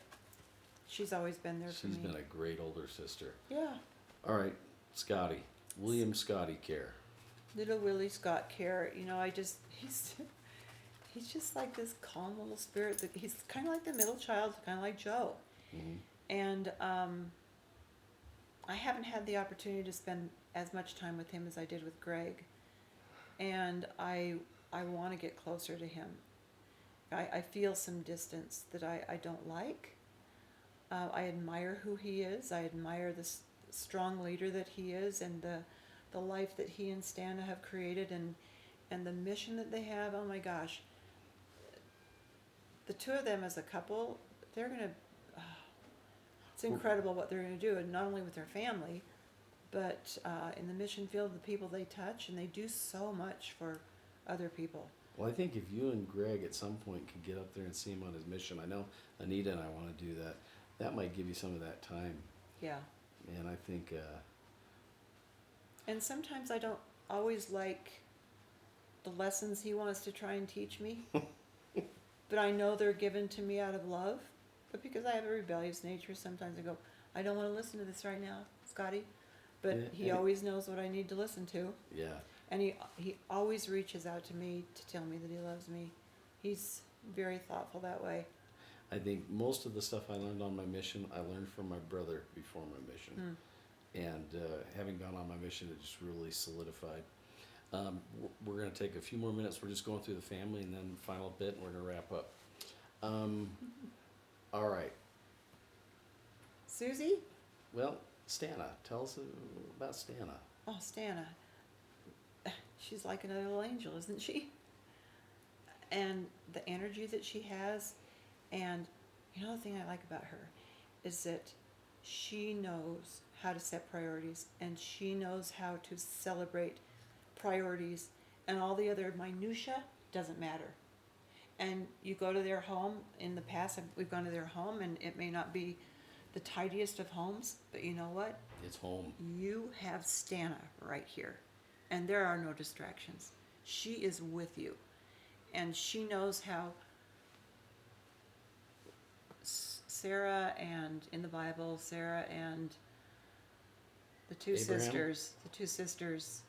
She's always been there for me. She's been a great older sister. Yeah. All right, Scotty. William Scotty Care. Little Willie Scott Care. He's just like this calm little spirit. He's kind of like the middle child, kind of like Joe. Mm-hmm. And I haven't had the opportunity to spend as much time with him as I did with Greg. And I want to get closer to him. I feel some distance that I don't like. I admire who he is. I admire the strong leader that he is, and the life that he and Stana have created, and the mission that they have. Oh my gosh. The two of them as a couple, they're going to, it's incredible what they're going to do, and not only with their family, but in the mission field, the people they touch, and they do so much for other people. Well, I think if you and Greg at some point could get up there and see him on his mission, I know Anita and I want to do that. That might give you some of that time. Yeah. And I think, And sometimes I don't always like the lessons he wants to try and teach me, but I know they're given to me out of love. But because I have a rebellious nature, sometimes I go, I don't want to listen to this right now, Scotty. But Yeah, he and always knows what I need to listen to. yeah. And he always reaches out to me to tell me that he loves me. He's very thoughtful that way. I think most of the stuff I learned on my mission, I learned from my brother before my mission. And having gone on my mission, it just really solidified. We're going to take a few more minutes. We're just going through the family and then final bit, and we're going to wrap up. All right. Susie? Well, Stana, tell us about Stana. Oh, Stana. She's like another little angel, isn't she? And the energy that she has, and you know the thing I like about her is that she knows how to set priorities, and she knows how to celebrate priorities, and all the other minutia doesn't matter. And you go to their home. In the past, we've gone to their home, and it may not be the tidiest of homes, but you know what? It's home. You have Stana right here, and there are no distractions. She is with you, and she knows how Sarah and, in the Bible, Sarah and the two Abraham? sisters,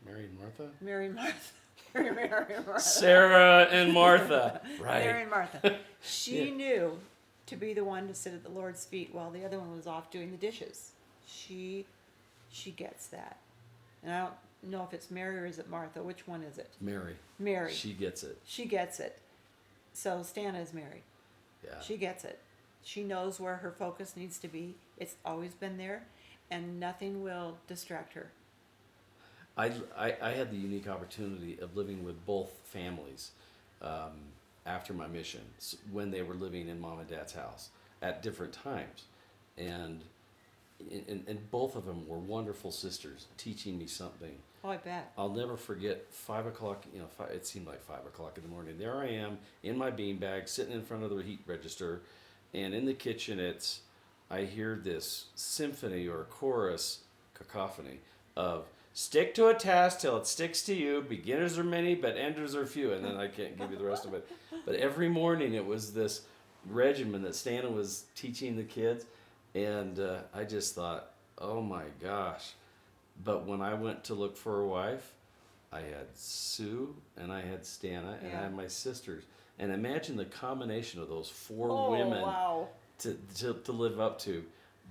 Mary and Martha? Mary and Martha. Mary and Martha. Sarah and Martha. Mary Right. and Martha. She Yeah. knew to be the one to sit at the Lord's feet while the other one was off doing the dishes. She gets that. And I don't know if it's Mary or is it Martha. Which one is it? Mary. Mary. She gets it. She gets it. So Stana is Mary. Yeah. She gets it. She knows where her focus needs to be. It's always been there, and nothing will distract her. I had the unique opportunity of living with both families after my mission when they were living in Mom and Dad's house at different times. And both of them were wonderful sisters teaching me something. Oh, I bet. I'll never forget 5 o'clock, it seemed like 5 o'clock in the morning. There I am in my beanbag sitting in front of the heat register, and in the kitchen I hear this symphony or chorus cacophony of stick to a task till it sticks to you. Beginners are many, but enders are few. And then I can't give you the rest of it. But every morning it was this regimen that Stana was teaching the kids. And I just thought, oh my gosh. But when I went to look for a wife, I had Sue and I had Stana and I had my sisters. And imagine the combination of those four women Wow. to live up to.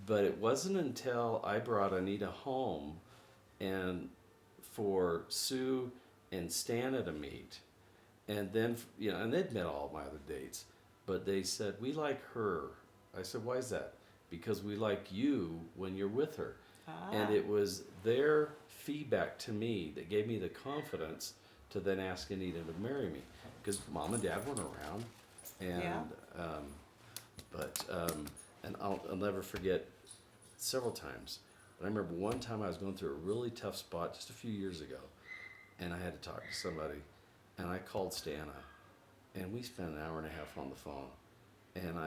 But it wasn't until I brought Anita home and for Sue and Stana to meet, and then and they'd met all my other dates, but they said, we like her. I said, why is that? Because we like you when you're with her. And it was their feedback to me that gave me the confidence to then ask Anita to marry me, because Mom and Dad weren't around, and and I'll never forget several times. But I remember one time I was going through a really tough spot just a few years ago, and I had to talk to somebody, and I called Stana, and we spent an hour and a half on the phone, and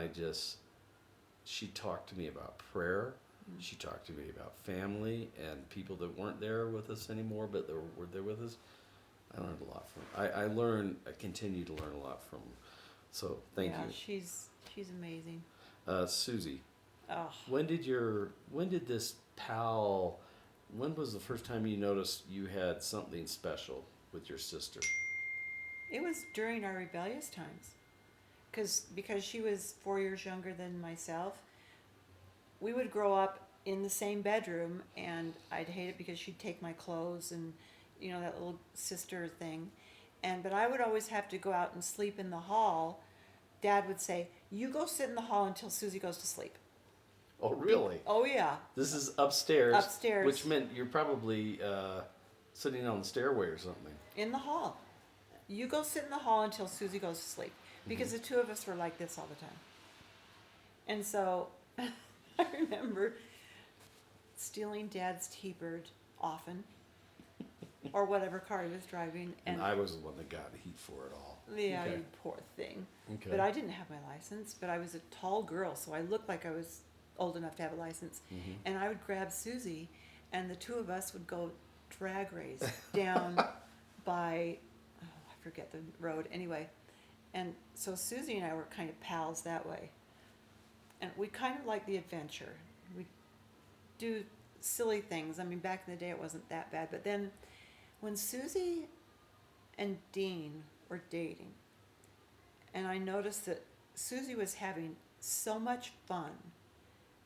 she talked to me about prayer, she talked to me about family and people that weren't there with us anymore, but that were there with us. I learned a lot from I continue to learn a lot from her. So thank you. She's amazing. Susie, Oh. when was the first time you noticed you had something special with your sister? It was during our rebellious times. Because she was 4 years younger than myself, we would grow up in the same bedroom, and I'd hate it because she'd take my clothes and, that little sister thing. but I would always have to go out and sleep in the hall. Dad would say, "You go sit in the hall until Susie goes to sleep." Oh, really? Oh yeah, This is upstairs. Upstairs. Which meant you're probably sitting on the stairway or something. in the hall. You go sit in the hall until Susie goes to sleep, because the two of us were like this all the time. And so I remember stealing Dad's T-Bird often, or whatever car he was driving, And I was the one that got heat for it all. yeah, Okay. you poor thing. Okay. But I didn't have my license, but I was a tall girl, so I looked like I was old enough to have a license. Mhm. And I would grab Susie, and the two of us would go drag race down by, oh, I forget the road, anyway. And so Susie and I were kind of pals that way. And we kind of like the adventure. We do silly things. I mean, back in the day it wasn't that bad. But then when Susie and Dean were dating, and I noticed that Susie was having so much fun,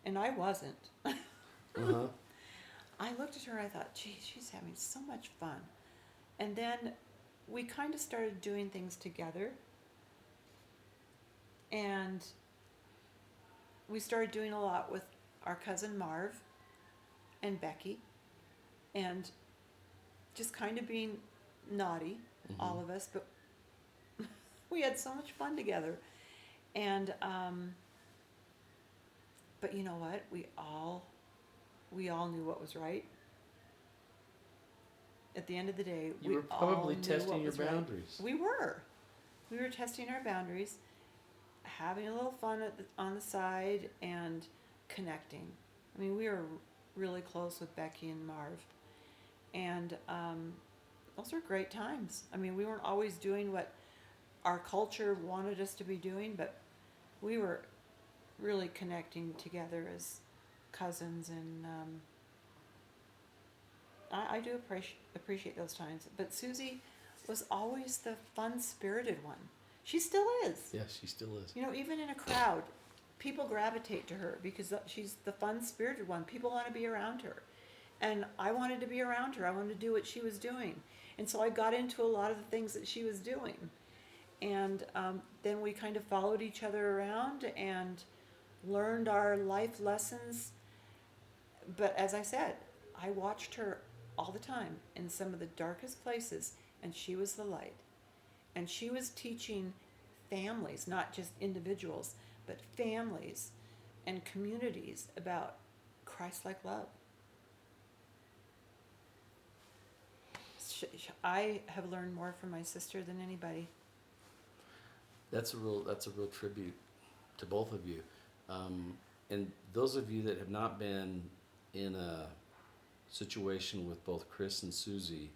and I wasn't. Uh-huh. I looked at her and I thought, gee, she's having so much fun. And then we kind of started doing things together. And we started doing a lot with our cousin Marv and Becky, and just kind of being naughty, all of us, but we had so much fun together. And but you know what? We all knew what was right. At the end of the day, You we were probably all knew testing what your was right. boundaries. We were testing our boundaries, having a little fun on the side, and connecting. I mean, we were really close with Becky and Marv, and those were great times. I mean, we weren't always doing what our culture wanted us to be doing, but we were really connecting together as cousins, and I do appreciate those times. But Susie was always the fun-spirited one. She still is. Yes, she still is. You know, even in a crowd, people gravitate to her because she's the fun-spirited one. People want to be around her. And I wanted to be around her. I wanted to do what she was doing. And so I got into a lot of the things that she was doing. And then we kind of followed each other around and learned our life lessons. But as I said, I watched her all the time in some of the darkest places, and she was the light. And she was teaching families, not just individuals, but families and communities about Christ-like love. I have learned more from my sister than anybody. That's a real tribute to both of you. And those of you that have not been in a situation with both Chris and Susie,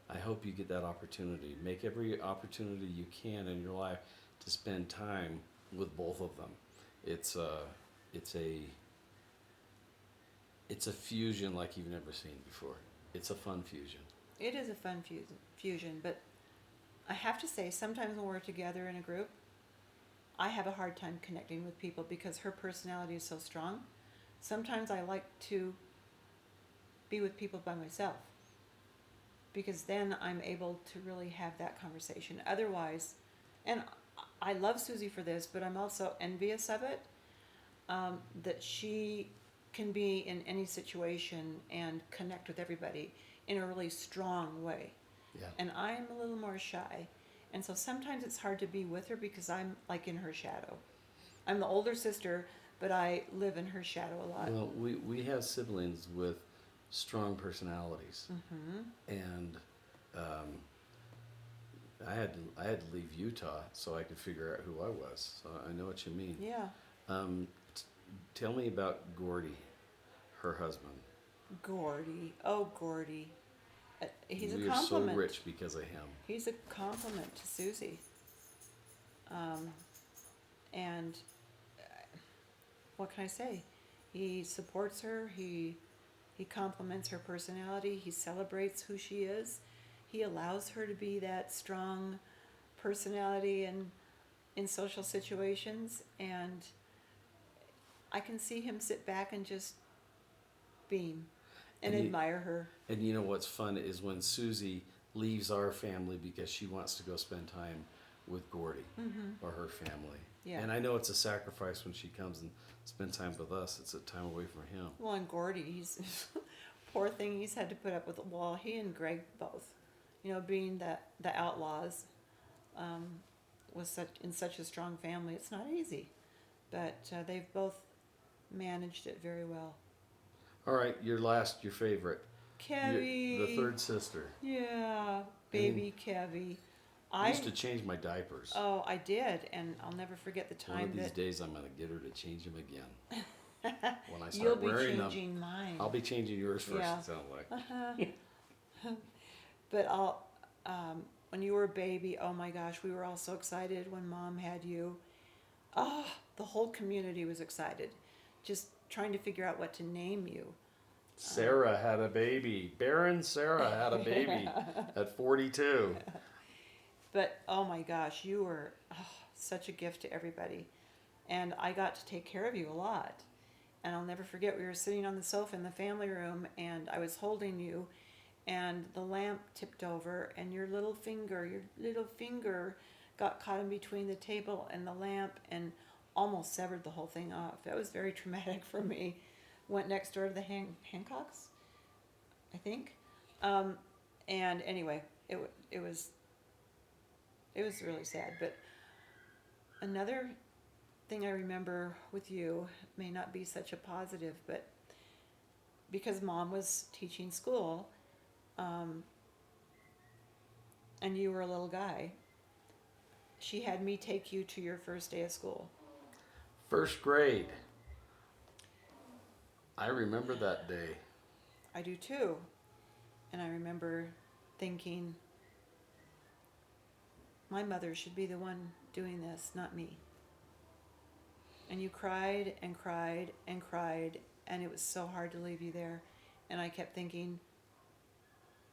I hope you get that opportunity. Make every opportunity you can in your life to spend time with both of them. It's a fusion like you've never seen before. It's a fun fusion. It is a fun fusion, but I have to say, sometimes when we're together in a group, I have a hard time connecting with people because her personality is so strong. Sometimes I like to be with people by myself because then I'm able to really have that conversation. Otherwise, and I love Susie for this, but I'm also envious of it, that she can be in any situation and connect with everybody in a really strong way. Yeah. And I'm a little more shy. And so sometimes it's hard to be with her because I'm like in her shadow. I'm the older sister, but I live in her shadow a lot. Well, we have siblings with strong personalities, and I had to leave Utah so I could figure out who I was. So I know what you mean. Yeah. Tell me about Gordy, her husband. Gordy. Oh, Gordy. He's we a are so compliment. rich because of him. He's a compliment to Susie. And what can I say? He supports her. He compliments her personality. He celebrates who she is. He allows her to be that strong personality in social situations. And I can see him sit back and just beam and And he- admire her. And you know what's fun is when Susie leaves our family because she wants to go spend time with Gordy or her family. Yeah. And I know it's a sacrifice when she comes and spends time with us. It's a time away from him. Well, and Gordy, he's poor thing. He's had to put up with it. Well, he and Greg both, being the outlaws, was in such a strong family. It's not easy, but they've both managed it very well. All right, your favorite. Kevy, The third sister. yeah, baby Kevy. I used to change my diapers. Oh, I did, and I'll never forget the One time of these that days, I'm going to get her to change them again. When I start you'll be wearing changing mine. I'll be changing yours first. Yeah. It sounds like. But when you were a baby, oh my gosh, we were all so excited when Mom had you. Oh, the whole community was excited, just trying to figure out what to name you. Sarah had a baby. Baron Sarah had a baby at 42. But oh my gosh, you were such a gift to everybody. And I got to take care of you a lot. And I'll never forget, we were sitting on the sofa in the family room, and I was holding you, and the lamp tipped over, and your little finger got caught in between the table and the lamp and almost severed the whole thing off. That was very traumatic for me. Went next door to the Hancocks, I think. And anyway, it was really sad. But another thing I remember with you may not be such a positive, but because Mom was teaching school, and you were a little guy, she had me take you to your first day of school. First grade. I remember that day. I do too. And I remember thinking, my mother should be the one doing this, not me. And you cried and cried and cried, and it was so hard to leave you there. And I kept thinking,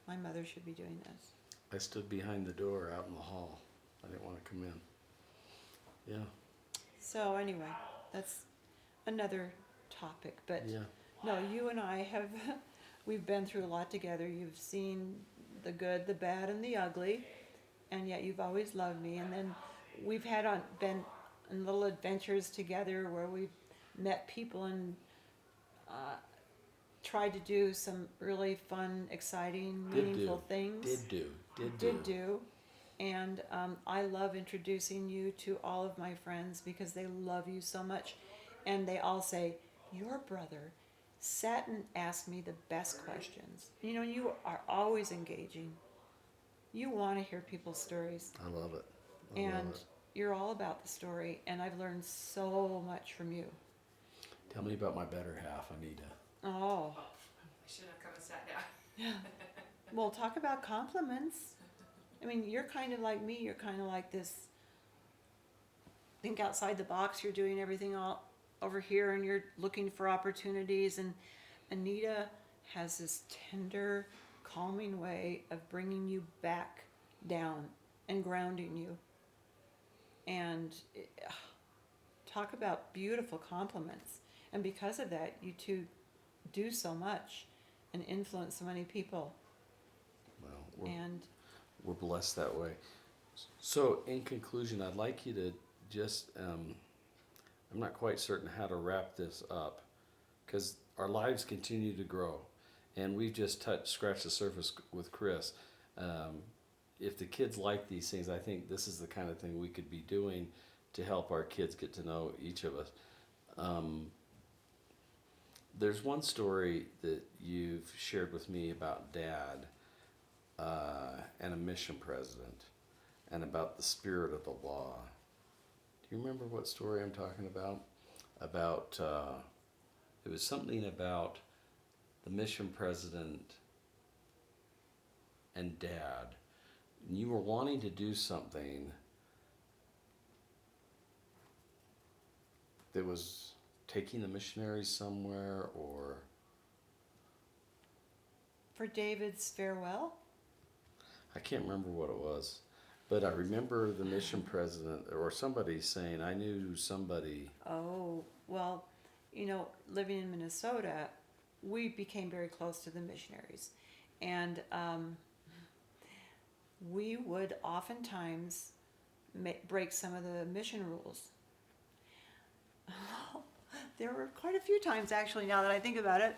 my mother should be doing this. I stood behind the door out in the hall. I didn't want to come in. Yeah. So anyway, that's another topic. But Yeah. no, you and I we've been through a lot together. You've seen the good, the bad, and the ugly, and yet you've always loved me. And then we've been on little adventures together where we've met people and tried to do some really fun, exciting, meaningful things. Did do. And I love introducing you to all of my friends because they love you so much. And they all say, your brother sat and asked me the best questions. You are always engaging. You want to hear people's stories. I love it. And you're all about the story. And I've learned so much from you. Tell me about my better half, Anita. Oh. We should have come and sat down. Well, talk about compliments. I mean, you're kind of like me. You're kind of like this. Think outside the box. You're doing everything all over here, and you're looking for opportunities. And Anita has this tender, calming way of bringing you back down and grounding you. And talk about beautiful compliments. And because of that, you two do so much and influence so many people. Well, And we're blessed that way. So, in conclusion, I'd like you to just, I'm not quite certain how to wrap this up because our lives continue to grow. And we've just scratched the surface with Chris. If the kids like these things, I think this is the kind of thing we could be doing to help our kids get to know each of us. There's one story that you've shared with me about Dad and a mission president and about the spirit of the law. Do you remember what story I'm talking about? It was something about the mission president and Dad. And you were wanting to do something that was taking the missionaries somewhere, or for David's farewell? I can't remember what it was, but I remember the mission president or somebody saying, I knew somebody. Oh, well, living in Minnesota, we became very close to the missionaries. And we would oftentimes break some of the mission rules. There were quite a few times, actually, now that I think about it.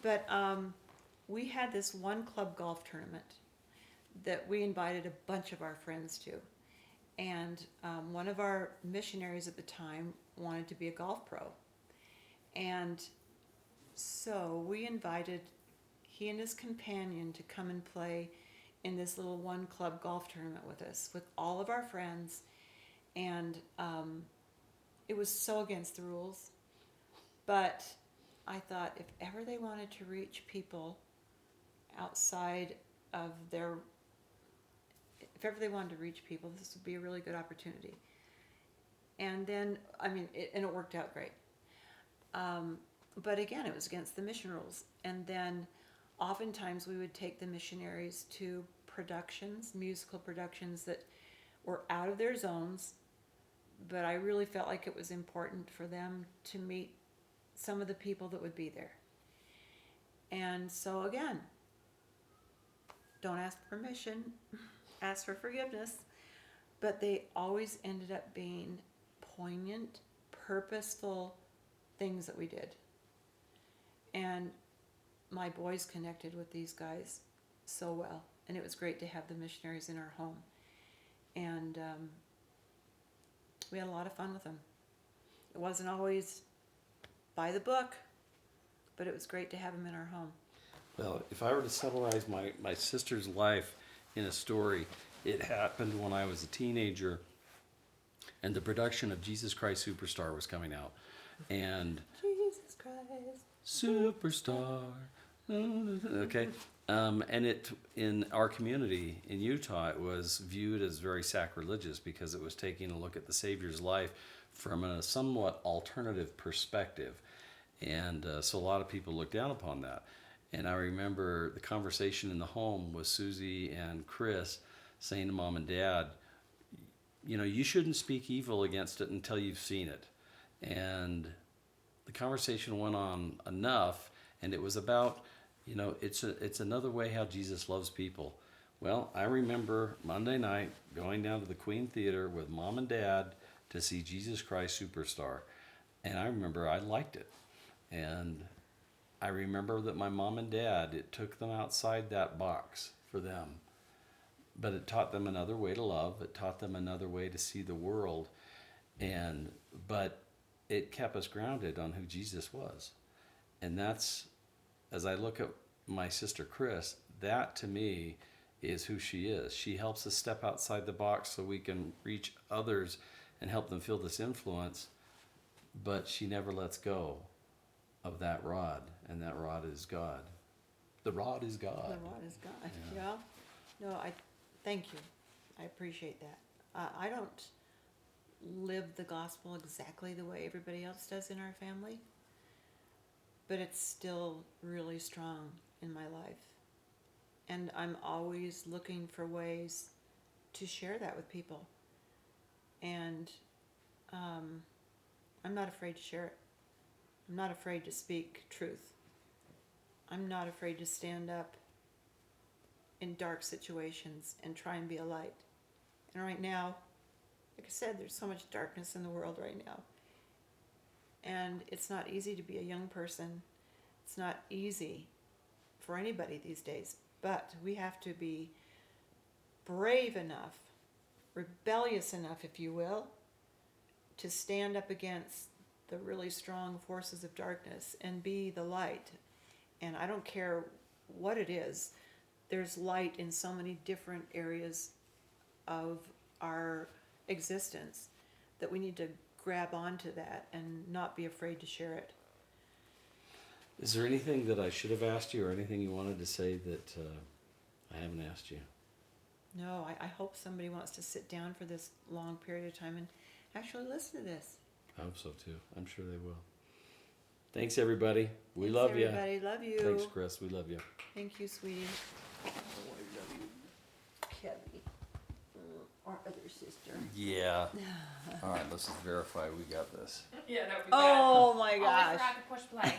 But we had this one club golf tournament that we invited a bunch of our friends to. And one of our missionaries at the time wanted to be a golf pro. And so we invited he and his companion to come and play in this little one club golf tournament with us, with all of our friends. And it was so against the rules. But I thought if ever they wanted to reach people outside of their, if ever they wanted to reach people, this would be a really good opportunity. And then, I mean, it worked out great. But again, it was against the mission rules. And then oftentimes we would take the missionaries to productions, musical productions that were out of their zones, but I really felt like it was important for them to meet some of the people that would be there. And so again, don't ask permission, ask for forgiveness, but they always ended up being poignant, purposeful things that we did. And my boys connected with these guys so well, and it was great to have the missionaries in our home. And we had a lot of fun with them. It wasn't always by the book, but it was great to have them in our home. Well, if I were to summarize my sister's life in a story, it happened when I was a teenager, and the production of Jesus Christ Superstar was coming out. And Jesus Christ Superstar. Okay. And it, in our community in Utah, it was viewed as very sacrilegious because it was taking a look at the Savior's life from a somewhat alternative perspective. And so a lot of people looked down upon that. And I remember the conversation in the home with Susie and Chris saying to Mom and Dad, you know, you shouldn't speak evil against it until you've seen it. And the conversation went on enough, and it was about, you know, it's another way how Jesus loves people. Well, I remember Monday night going down to the Queen Theater with Mom and Dad to see Jesus Christ Superstar. And I remember I liked it. And I remember that my mom and dad, it took them outside that box for them. But it taught them another way to love. It taught them another way to see the world. But it kept us grounded on who Jesus was. And that's, as I look at my sister Chris, that to me is who she is. She helps us step outside the box so we can reach others and help them feel this influence. But she never lets go of that rod, and that rod is God. The rod is God. The rod is God. Yeah. No, I thank you. I appreciate that. I don't live the gospel exactly the way everybody else does in our family, but it's still really strong in my life. And I'm always looking for ways to share that with people. And I'm not afraid to share it. I'm not afraid to speak truth. I'm not afraid to stand up in dark situations and try and be a light. And right now, like I said, there's so much darkness in the world right now. And it's not easy to be a young person. It's not easy for anybody these days. But we have to be brave enough, rebellious enough, if you will, to stand up against the really strong forces of darkness and be the light. And I don't care what it is, there's light in so many different areas of our existence that we need to grab onto that and not be afraid to share it. Is there anything that I should have asked you or anything you wanted to say that I haven't asked you? No, I hope somebody wants to sit down for this long period of time and actually listen to this. I hope so too. I'm sure they will. Thanks, everybody. We Thanks, love you. everybody. Love you. Thanks, Chris. We love you. Thank you, sweetie. Oh, I love you, Kevin. Our other sister. Yeah. All right, let's just verify we got this. Yeah, that would be bad. Oh my Always gosh. forgot to push play.